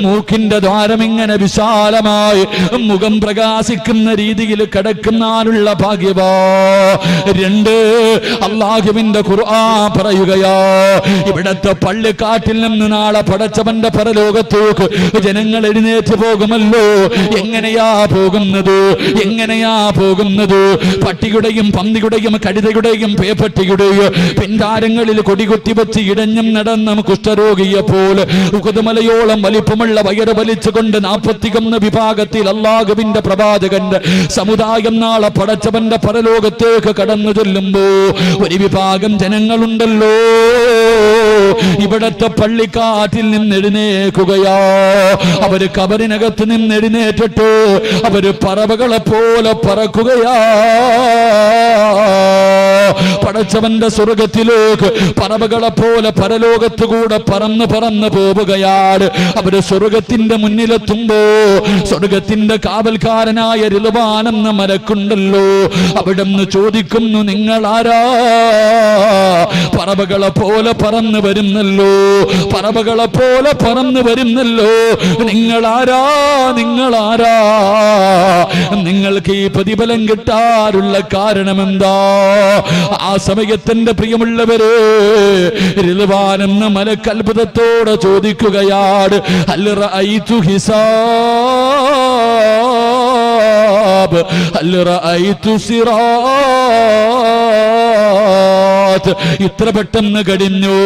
S1: മൂക്കിന്റെ ദ്വാരം ഇങ്ങനെ വിശാലമായി മുഖം പ്രകാശിക്കുന്ന രീതിയിൽ കിടക്കുന്നാനുള്ള ഭാഗ്യവാ. രണ്ട്, അല്ലാഹുവിന്റെ ഖുർആൻ പറയുകയാ, ഇവിടത്തെ പള്ളിക്കാട്ടിൽ നിന്ന് നാളെ പടച്ചവന്റെ പരലോകത്തേക്ക് ജനങ്ങൾ എഴുന്നേറ്റ് പോകുമല്ലോ. എങ്ങനെയാ പോകുന്നത്? എങ്ങനെയാ പോകുന്നത്? പട്ടിയുടെയും പന്നിയുടെയും കഴുതയുടെയും പേപ്പട്ടിയുടെയും പിൻകാരങ്ങളിൽ കൊടികുത്തി വെച്ച് ഇടഞ്ഞും നടന്ന കുഷ്ഠരോഗിയെ പോലെ ഉഖുദുമലയോളം വലിപ്പമുള്ള വയറ് വലിച്ചുകൊണ്ട് 41 വിഭാഗത്തിൽ അല്ലാഹുവിന്റെ പ്രവാചകന്റെ സമുദായം നാളെ പടച്ചവന്റെ പരലോകത്തേക്ക് കടന്നു ചെല്ലുമ്പോ ഒരു വിഭാഗം ജനങ്ങളുണ്ടല്ലോ, ഇവിടത്തെ പള്ളിക്കാട്ടിൽ നിന്ന് എഴുന്നേൽക്കുകയാ. അവര് കബറിനകത്ത് നിന്ന് എഴുന്നേറ്റിട്ട് അവര് പറവകളെ പോലെ പറക്കുകയാ. പടച്ചവന്റെ സ്വർഗത്തിലേക്ക് പറവകളെ പോലെ പരലോകത്ത് കൂടെ പറന്ന് പറന്ന് പോവുകയാണ്. അവര് സ്വർഗത്തിന്റെ മുന്നിലെത്തുമ്പോ സ്വർഗത്തിന്റെ കാവൽക്കാരനായ റിദ്വാനെന്ന മലക്കുണ്ടല്ലോ, അവിടെ നിന്ന് ചോദിക്കുന്നു, നിങ്ങൾ ആരാ? പറവകളെ പോലെ പറന്ന് വരുന്നല്ലോ, പറവകളെ പോലെ പറന്ന് വരുന്നല്ലോ, നിങ്ങളാരാ? നിങ്ങളാരാ? നിങ്ങൾക്ക് ഈ പ്രതിഫലം കിട്ടാനുള്ള കാരണമെന്താ? ആ സമയത്തിന്റെ പ്രിയമുള്ളവര്, റിദ്വാൻ എന്ന മലക്ക് അത്ഭുതത്തോടെ ചോദിക്കുകയാണ്, ഹൽ റഅയ്തു ഹിസാബ്, ഹൽ റഅയ്തു സിറാത്ത്. ഇത്ര പെട്ടെന്ന് കഴിഞ്ഞു,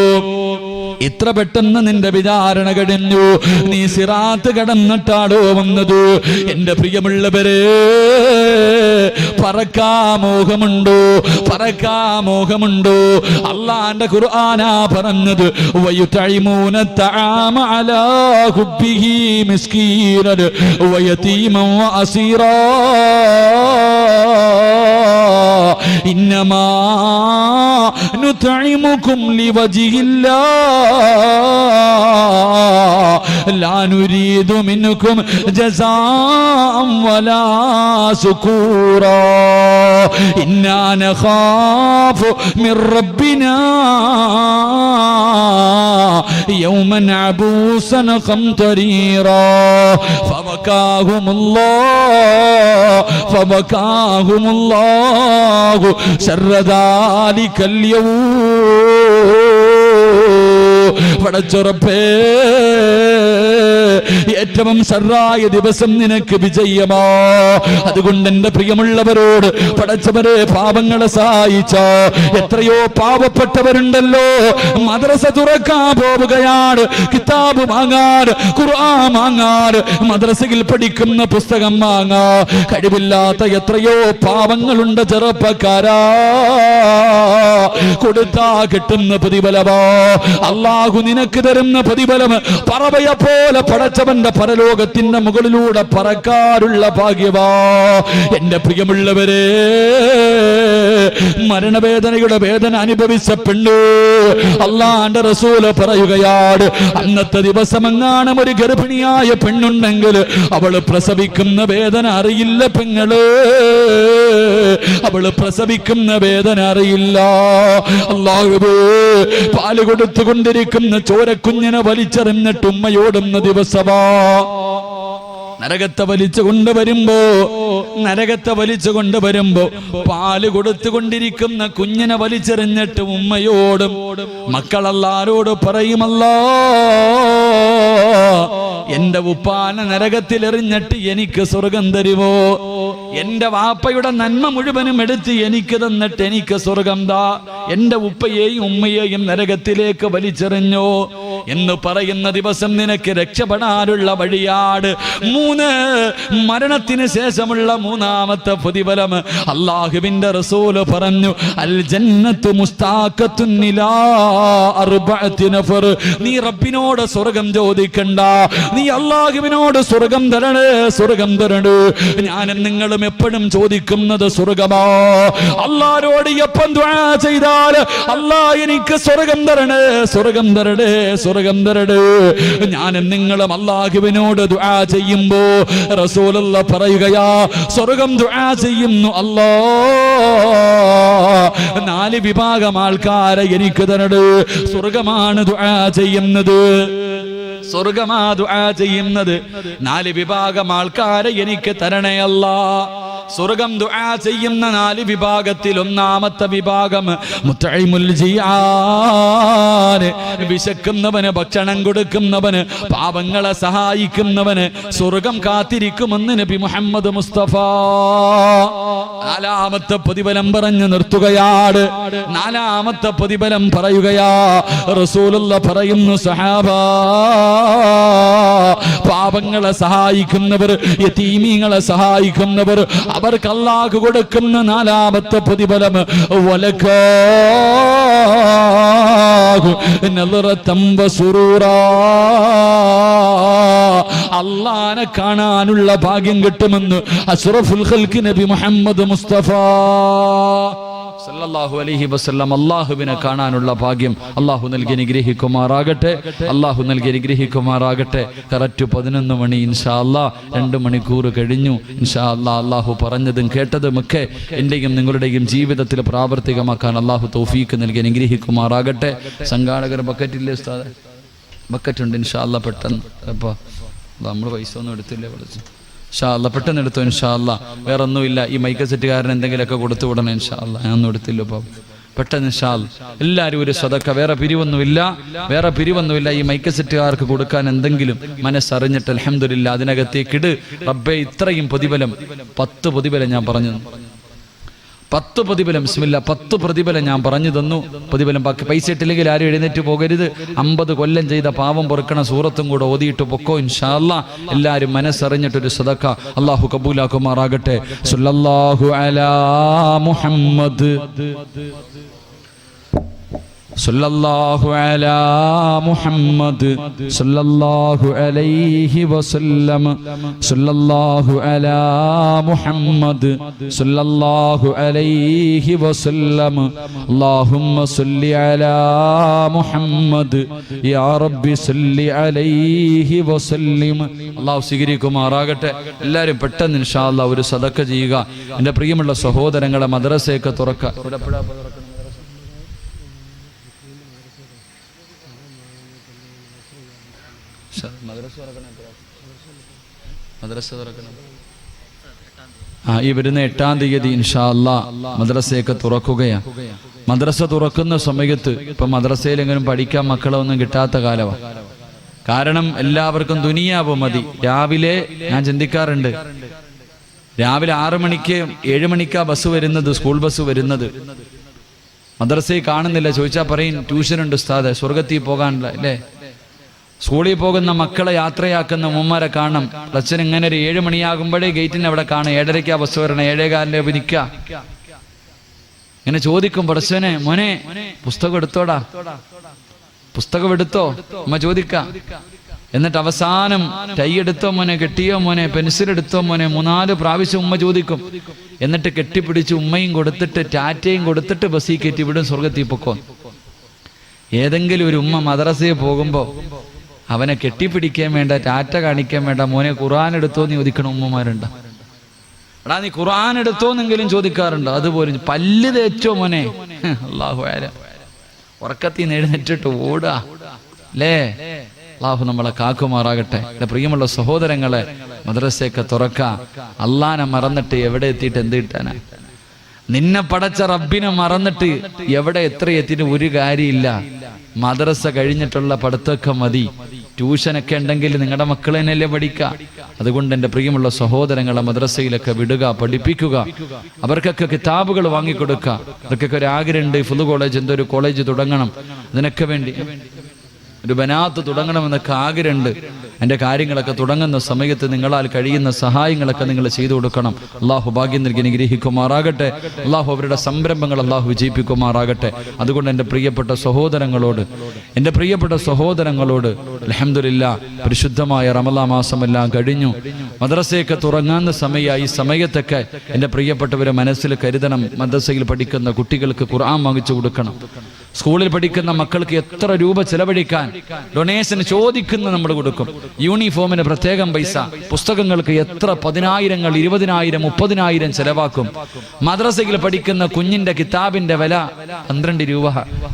S1: ഇത്ര പെട്ടെന്ന് നിന്റെ വിചാരണ കഴിഞ്ഞു, നീ സിറാത്ത് കടന്നിട്ടാടോ വന്നത്? എന്റെ പ്രിയമുള്ളവരെ, പറക്കാമോഹമുണ്ടോ? പറക്കാമോഹമുണ്ടോ? അല്ലാഹുവിന്റെ ഖുർആനാ പറഞ്ഞത്, വയുതഇമൂന തആമ അലാ ഹുബ്ബിഹി മിസ്കീനൻ വയതീമൻ വഅസീറാ ഇന്നമാ നുതഇമുകും ലിവജിഹില്ലാഹ് ലാ നുരീദു മിൻകും ജസാഅൻ വലാ ശുകൂറാ ഇന്നാ നഖാഫു മിർ റബ്ബിനാ യൗമൻ അബൂസൻ ഖംതരീറാ ഫബകാഹുമുല്ലാഹു ശർറ ദാലികൽ യൗം. പടച്ചുറപ്പേ, ഏറ്റവും ഷർറായ ദിവസം നിനക്ക് വിജയമാ. അതുകൊണ്ട് എന്റെ പ്രിയമുള്ളവരോട് പടച്ചവരെ പാപങ്ങളെ സഹായിച്ച എത്രയോ പാവപ്പെട്ടവരുണ്ടല്ലോ. മദ്രസ തുറക്കാൻ പോവുകയാണ്, കിതാബ് വാങ്ങാൻ, ഖുർആൻ വാങ്ങാൻ, മദ്രസയിൽ പഠിക്കുന്ന പുസ്തകം വാങ്ങാ കഴിവില്ലാത്ത എത്രയോ പാവങ്ങളുണ്ട് ചെറുപ്പക്കാരാ. കൊടുത്താ കിട്ടുന്ന പ്രതിഫലമോ അല്ലാഹു നിനക്ക് തരുന്ന പ്രതിഫലം പറവയെ പോലെ പടച്ചവന്റെ പരലോകത്തിന്റെ മുകളിലൂടെ പറക്കാനുള്ള ഭാഗ്യവാ. എന്റെ പ്രിയമുള്ളവരെ, മരണവേദനയുടെ വേദന അനുഭവിച്ച പെണ്ണ് അല്ലാഹുവിന്റെ റസൂൽ പറയുകയാണ്, അന്നത്തെ ദിവസം എങ്ങാനും ഒരു ഗർഭിണിയായ പെണ്ണുണ്ടെങ്കിൽ അവള് പ്രസവിക്കുന്ന വേദന അറിയില്ല പെങ്ങള്, അവള് പ്രസവിക്കുന്ന വേദന അറിയില്ല. അല്ലാഹുവേ, പാല് കൊടുത്തുകൊണ്ടിരിക്കുന്ന ചോരക്കുഞ്ഞിനെ വലിച്ചെറിഞ്ഞിട്ട് ഉമ്മയോടുന്ന ദിവസമാ. നരകത്തെ വലിച്ചു കൊണ്ടുവരുമ്പോ പാല് കൊടുത്തുകൊണ്ടിരിക്കുന്ന കുഞ്ഞിനെ വലിച്ചെറിഞ്ഞിട്ട് ഉമ്മയോടും മക്കളെല്ലാരോട് പറയുമല്ലോ, എന്റെ ഉപ്പാനെ നരകത്തിൽ എറിഞ്ഞിട്ട് എനിക്ക് സ്വർഗം തരുമോ? എന്റെ വാപ്പയുടെ നന്മ മുഴുവനും എടുത്ത് എനിക്ക് തന്നിട്ട് എനിക്ക് സ്വർഗം താ. എന്റെ ഉപ്പയെയും ഉമ്മയെയും നരകത്തിലേക്ക് വലിച്ചെറിഞ്ഞോ എന്ന് പറയുന്ന ദിവസം നിനക്ക് രക്ഷപ്പെടാനുള്ള വഴിയാട്. 3 മരണത്തിന് ശേഷമുള്ള 3ാമത്തെ പ്രതിഫലം അല്ലാഹുവിന്റെ റസൂൽ പറഞ്ഞു, അൽ ജന്നത്തു മുസ്താഖത്തുൻ ഇലാ 4 നഫർ. നീ റബ്ബിനോട് സ്വർഗം ചോദിക്കണ്ട, നീ അല്ലാഹുവിനോട് സ്വർഗം തരണേ, സ്വർഗം തരണേ. ഞാനും നിങ്ങളും എപ്പോഴും ചോദിക്കുന്നത് സ്വർഗമാ. അല്ലാഹുവോട് എപ്പം ദുആ ചെയ്താൽ അല്ലാഹ് എനിക്ക് സ്വർഗം തരണേ, സ്വർഗം തരണേ, സ്വർഗം തരണേ. ഞാനും നിങ്ങളും അല്ലാഹുവിനോട് ദുആ ചെയ്യുമ്പോ റസൂലുള്ളാഹി പറയുകയാ, സ്വർഗം ദുആ ചെയ്യുന്നു അല്ലാഹ് 4 വിഭാഗം ആൾക്കാരെ എനിക്ക് തരണേ. സ്വർഗമാണ് ദുആ ചെയ്യുന്നത്, സ്വർഗമാ ദുആ ചെയ്യുന്നത്. 4 വിഭാഗം ആൾക്കാരെ എനിക്ക് തരണേ അല്ലാഹ്. സ്വർഗം ദുആ ചെയ്യുന്ന 4 വിഭാഗത്തിൽ 1ാമത്തെ വിഭാഗം മുത്തഇമുൽ ജിയാൻ, വിശക്കുന്നവന് ഭക്ഷണം കൊടുക്കുന്നവന്, പാവങ്ങളെ സഹായിക്കുന്നവന് സ്വർഗം കാത്തിരിക്കുമെന്ന് നബി മുഹമ്മദ് മുസ്തഫ. 4ാമത്തെ പ്രതിഫലം പറഞ്ഞു നിർത്തുകയാണ്. 4ാമത്തെ പ്രതിഫലം പറയുകയാ. റസൂലുള്ളാഹി പറയുന്നു, സഹാബാ, പാവങ്ങളെ സഹായിക്കുന്നവർ, യതീമീങ്ങളെ സഹായിക്കുന്നവർ, അവർക്ക് അല്ലാഹു കൊടുക്കുന്ന 4ാമത്തെ പ്രതിഫലം വലകാഹു നളറതം വസുറൂറാ, അല്ലാഹനെ കാണാനുള്ള ഭാഗ്യം കിട്ടുമെന്ന് അഷ്റഫുൽ ഖൽഖ് നബി മുഹമ്മദ് മുസ്തഫ സല്ലല്ലാഹു അലൈഹി വസല്ലം. അല്ലാഹുവിനെ കാണാനുള്ള ഭാഗ്യം അല്ലാഹു നൽകി അനുഗ്രഹിക്കുമാറാകട്ടെ, അല്ലാഹു നൽകി അനുഗ്രഹിക്കുമാറാകട്ടെ. കറക്റ്റ് 11 മണി ഇൻഷാ അല്ലാഹ്, 2 മണിക്കൂർ കഴിഞ്ഞു ഇൻഷാ അല്ലാഹ്. അല്ലാഹു പറഞ്ഞതും കേട്ടതുമൊക്കെ എന്റെയും നിങ്ങളുടെയും ജീവിതത്തിൽ പ്രാവർത്തികമാക്കാൻ അല്ലാഹു തൗഫീക്ക് നൽകി അനുഗ്രഹിക്കുമാറാകട്ടെ. സംഘാടകർ ബക്കറ്റില്ലേ ഉസ്താദേ? ബക്കറ്റുണ്ട് ഇൻഷാ അല്ലാഹ്. പെട്ടെന്ന് അപ്പോൾ നമ്മൾ പൈസ ഒന്നും എടുത്തില്ലേ, വിളിച്ചു ഇൻഷാ അല്ലാഹ്, പെട്ടെന്ന് എടുത്തോ ഇൻഷാ അല്ലാഹ്. വേറെ ഒന്നുമില്ല, ഈ മൈക്ക് സെറ്റുകാരൻ എന്തെങ്കിലുമൊക്കെ കൊടുത്തു വിടണം ഇൻഷാ അല്ലാഹ്. ഞാനൊന്നും എടുത്തില്ല ഇപ്പം, പെട്ടെന്ന് ഇൻഷാ അല്ലാഹ്. എല്ലാവരും ഒരു സദക്ക, വേറെ പിരിവൊന്നുമില്ല. ഈ മൈക്ക് സെറ്റുകാർക്ക് കൊടുക്കാൻ എന്തെങ്കിലും മനസ്സറിഞ്ഞിട്ട് അൽഹംദുലില്ലാഹ് അതിനകത്തേക്ക് ഇട്. റബ്ബേ, ഇത്രയും പ്രതിഫലം 10 പ്രതിഫലം ഞാൻ പറഞ്ഞു, 10 പ്രതിഫലം, ബിസ്മില്ലാ, 10 പ്രതിഫലം ഞാൻ പറഞ്ഞു തന്നു. പ്രതിഫലം ബാക്കി പൈസ ഇട്ടില്ലെങ്കിൽ ആരും എഴുന്നേറ്റ് പോകരുത്. 50 കൊല്ലം ചെയ്ത പാവം പൊറുക്കണ സൂറത്തും കൂടെ ഓതിയിട്ട് പൊക്കോ ഇൻഷാ അല്ലാഹ്. എല്ലാവരും മനസ്സറിഞ്ഞിട്ടൊരു സദക്ക അല്ലാഹു കബൂലാക്കുമാറാകട്ടെ. സല്ലല്ലാഹു അലാ മുഹമ്മദ്, സല്ലല്ലാഹു അലാ മുഹമ്മദ്, സല്ലല്ലാഹു അലൈഹി വസല്ലം, സല്ലല്ലാഹു അലാ മുഹമ്മദ്, സല്ലല്ലാഹു അലൈഹി വസല്ലം. അല്ലാഹുമ്മ സല്ലി അലാ മുഹമ്മദ്, യാ റബ്ബി സല്ലി അലൈഹി വസല്ലം. അല്ലാഹു സ്വീകരിക്കുമാറാകട്ടെ. എല്ലാവരും പെട്ടെന്ന് ഇൻഷാ അല്ലാഹ് ഒരു സദക്ക ചെയ്യുക. എൻ്റെ പ്രിയമുള്ള സഹോദരങ്ങളെ, മദ്രസയൊക്കെ തുറക്കുക. ഈ വരുന്ന 8-ാം തീയതി ഇൻഷാ അല്ലാഹ് മദ്രസയൊക്കെ തുറക്കുകയാണ്. മദ്രസ തുറക്കുന്ന സമയത്ത് ഇപ്പൊ മദ്രസയിൽ എങ്കിലും പഠിക്കാൻ മക്കളൊന്നും കിട്ടാത്ത കാലമാണ്. കാരണം എല്ലാവർക്കും ദുനിയാവ് മതി. രാവിലെ ഞാൻ ചിന്തിക്കാറുണ്ട്, രാവിലെ 6 മണിക്ക് 7 മണിക്കാ ബസ് വരുന്നത്, സ്കൂൾ ബസ് വരുന്നത്. മദ്രസയിൽ കാണുന്നില്ല. ചോദിച്ചാൽ പറയും ട്യൂഷനുണ്ട് ഉസ്താദെ, സ്വർഗത്തിൽ പോകാനുള്ള അല്ലേ. സ്കൂളിൽ പോകുന്ന മക്കളെ യാത്രയാക്കുന്ന ഉമ്മമാരെ കാണാം. അച്ഛൻ ഇങ്ങനെ ഒരു 7 മണിയാകുമ്പോഴേ ഗേറ്റിന് അവിടെ കാണും. 7:30 ബസ് വരണം, 7:15 നിൽക്കുക. ഇങ്ങനെ ചോദിക്കും, പടച്ചോനെ മോനെ പുസ്തകം എടുത്തോടാ, പുസ്തകം എടുത്തോ ഉമ്മ ചോദിക്ക. എന്നിട്ട് അവസാനം ടൈ എടുത്തോ മോനെ, കെട്ടിയോ മോനെ, പെൻസിൽ എടുത്തോ മോനെ, 3-4 പ്രാവശ്യം ഉമ്മ ചോദിക്കും. എന്നിട്ട് കെട്ടിപ്പിടിച്ച് ഉമ്മയും കൊടുത്തിട്ട് ടാറ്റയും കൊടുത്തിട്ട് ബസ്സിൽ കയറ്റി വിടും, സ്വർഗത്തിൽ പൊക്കോ. ഏതെങ്കിലും ഒരു ഉമ്മ മദ്രസയിൽ പോകുമ്പോ അവനെ കെട്ടിപ്പിടിക്കാൻ വേണ്ട, ടാറ്റ കാണിക്കാൻ വേണ്ട, മോനെ ഖുർആൻ എടുത്തോ എന്ന് ചോദിക്കണ ഉമ്മമാരുണ്ട്. എടാ നീ ഖുർആൻ എടുത്തോന്നെങ്കിലും ചോദിക്കാറുണ്ട്. അതുപോലെ പല്ല് തേച്ചോ മോനെ, അല്ലാഹു ആല, ഉറക്കത്തിൽ നിന്ന് എഴുന്നേറ്റിട്ട് ഓടാ അല്ലേ. അല്ലാഹു നമ്മളെ കാക്കുമാറാകട്ടെ. എൻ്റെ പ്രിയമുള്ള സഹോദരങ്ങളെ, മദ്രസയൊക്കെ തുറക്ക. അള്ളാനെ മറന്നിട്ട് എവിടെ എത്തിയിട്ട് എന്ത് കിട്ടാനാ? നിന്നെ പടച്ച റബ്ബിനെ മറന്നിട്ട് എവിടെ എത്ര എത്തിയിട്ട് ഒരു കാര്യമില്ല. മദ്രസ കഴിഞ്ഞിട്ടുള്ള പഠിത്തമൊക്കെ മതി. ട്യൂഷനൊക്കെ ഉണ്ടെങ്കിൽ നിങ്ങളുടെ മക്കൾ തന്നെയല്ലേ പഠിക്കുക. അതുകൊണ്ട് എൻ്റെ പ്രിയമുള്ള സഹോദരങ്ങളെ മദ്രസയിലൊക്കെ വിടുക, പഠിപ്പിക്കുക. അവർക്കൊക്കെ കിതാബുകൾ വാങ്ങിക്കൊടുക്കുക. അവർക്കൊക്കെ ഒരു ആഗ്രഹമുണ്ട്, ഫുൾ കോളേജ്, എന്തോ ഒരു കോളേജ് തുടങ്ങണം, അതിനൊക്കെ വേണ്ടി ഒരു ബനാത്ത് തുടങ്ങണമെന്നൊക്കെ ആഗ്രഹമുണ്ട്. എൻ്റെ കാര്യങ്ങളൊക്കെ തുടങ്ങുന്ന സമയത്ത് നിങ്ങളാൽ കഴിയുന്ന സഹായങ്ങളൊക്കെ നിങ്ങൾ ചെയ്തു കൊടുക്കണം. അള്ളാഹു ഭാഗ്യം നൽകി അനുഗ്രഹിക്കുമാറാകട്ടെ. അള്ളാഹു അവരുടെ സംരംഭങ്ങൾ അള്ളാഹു വിജയിപ്പിക്കുമാറാകട്ടെ. അതുകൊണ്ട് എൻ്റെ പ്രിയപ്പെട്ട സഹോദരങ്ങളോട് അൽഹംദുലില്ലാ, പരിശുദ്ധമായ റമളാൻ മാസമെല്ലാം കഴിഞ്ഞു, മദ്രസയൊക്കെ തുറങ്ങാവുന്ന സമയമായി. ഈ സമയത്തൊക്കെ എൻ്റെ പ്രിയപ്പെട്ടവരെ മനസ്സിൽ കരുതണം. മദ്രസയിൽ പഠിക്കുന്ന കുട്ടികൾക്ക് ഖുർആൻ വാങ്ങിച്ചു കൊടുക്കണം. സ്കൂളിൽ പഠിക്കുന്ന മക്കൾക്ക് എത്ര രൂപ ചെലവഴിക്കാൻ ഡൊണേഷൻ ചോദിക്കുന്ന നമ്മൾ കൊടുക്കും. യൂണിഫോമിന് പ്രത്യേകം പൈസ, പുസ്തകങ്ങൾക്ക് എത്ര 10,000, 20,000, 30,000 ചെലവാക്കും. മദ്രസയിൽ പഠിക്കുന്ന കുഞ്ഞിന്റെ കിതാബിന്റെ വില 12 രൂപ,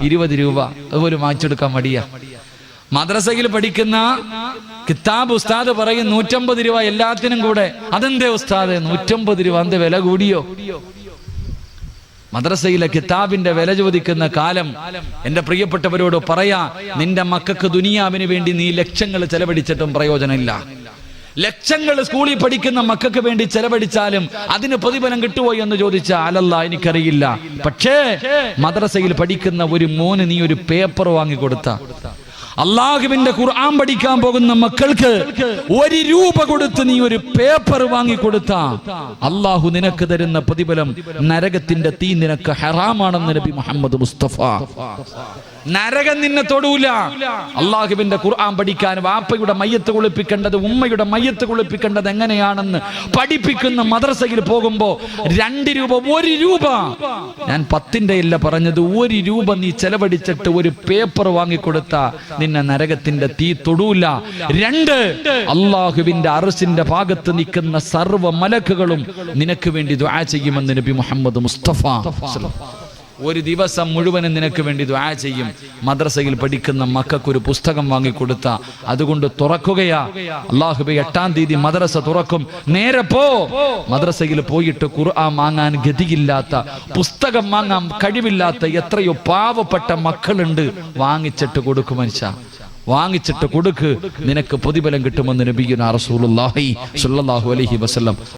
S1: 20 രൂപ, അതുപോലെ വാങ്ങിച്ചെടുക്കാൻ മടിയാ. മദ്രസയിൽ പഠിക്കുന്ന കിതാബ് ഉസ്താദ് പറയും 150 രൂപ എല്ലാത്തിനും കൂടെ. അതെന്തേ ഉസ്താദ് 150 രൂപ, അന്ത് വില കൂടിയോ? മദ്രസയിലെ കിതാബിന്റെ വില ചോദിക്കുന്ന കാലം എൻ്റെ പ്രിയപ്പെട്ടവരോട് പറയാ, നിന്റെ മക്കൾക്ക് ദുനിയാവിന് വേണ്ടി നീ ലക്ഷങ്ങൾ ചെലവഴിച്ചിട്ടും പ്രയോജനമില്ല. ലക്ഷങ്ങൾ സ്കൂളിൽ പഠിക്കുന്ന മക്കൾക്ക് വേണ്ടി ചെലവഴിച്ചാലും അതിന് പ്രതിഫലം കിട്ടുമോ എന്ന് ചോദിച്ചാൽ അലല്ലാ എനിക്കറിയില്ല. പക്ഷേ മദ്രസയിൽ പഠിക്കുന്ന ഒരു മോന് നീ ഒരു പേപ്പർ വാങ്ങിക്കൊടുത്ത, അള്ളാഹുവിന്റെ ഖുർആൻ പഠിക്കാൻ പോകുന്ന മക്കൾക്ക് 1 രൂപ കൊടുത്ത് നീ ഒരു പേപ്പർ വാങ്ങിക്കൊടുത്ത, അള്ളാഹു നിനക്ക് തരുന്ന പ്രതിഫലം നരകത്തിന്റെ തീ നിനക്ക് ഹറാമാണെന്ന് നബി മുഹമ്മദ് മുസ്തഫ. നരകം നിന്നെ തൊടൂല. അള്ളാഹുവിന്റെ ഖുർആൻ പഠിക്കാൻ വാപ്പയുടെ മയ്യത്ത് കുളിപ്പിക്കേണ്ടത്, ഉമ്മയുടെ മയ്യത്ത് കുളിപ്പിക്കേണ്ടത് എങ്ങനെയാണെന്ന് പഠിപ്പിക്കുന്ന മദ്രസയിൽ പോകുമ്പോ 2 രൂപ, 1 രൂപ, ഞാൻ 10ന്റെ ഇല്ല പറഞ്ഞത്, 1 രൂപ നീ ചെലവഴിച്ചിട്ട് ഒരു പേപ്പർ വാങ്ങിക്കൊടുത്ത നിന്നെ നരകത്തിന്റെ തീ തൊടൂല. 2, അള്ളാഹുവിന്റെ അർശിന്റെ ഭാഗത്ത് നിൽക്കുന്ന സർവ്വ മലക്കുകളും നിനക്ക് വേണ്ടി ദുആ ചെയ്യുമെന്ന് നബി മുഹമ്മദ് മുസ്തഫ. ഒരു ദിവസം മുഴുവനും നിനക്ക് വേണ്ടി ദുആ ചെയ്യും. മദ്രസയിൽ പഠിക്കുന്ന മക്കൾക്കൊരു പുസ്തകം വാങ്ങിക്കൊടുത്ത, അതുകൊണ്ട് തുറക്കുകയാ. അല്ലാഹുവേ 8-ാം തീയതി മദ്രസ തുറക്കും, നേരെ പോ. മദ്രസയിൽ പോയിട്ട് ഖുർആൻ വാങ്ങാൻ ഗതിയില്ലാത്ത, പുസ്തകം വാങ്ങാൻ കഴിവില്ലാത്ത എത്രയോ പാവപ്പെട്ട മക്കളുണ്ട്. വാങ്ങിച്ചിട്ട് കൊടുക്കും മനുഷ്യ, വാങ്ങിച്ചിട്ട് കൊടുക്ക്, നിനക്ക് പ്രതിഫലം കിട്ടുമെന്ന് നബിയുനാ റസൂലുള്ളാഹി സ്വല്ലല്ലാഹു അലൈഹി വസല്ലം.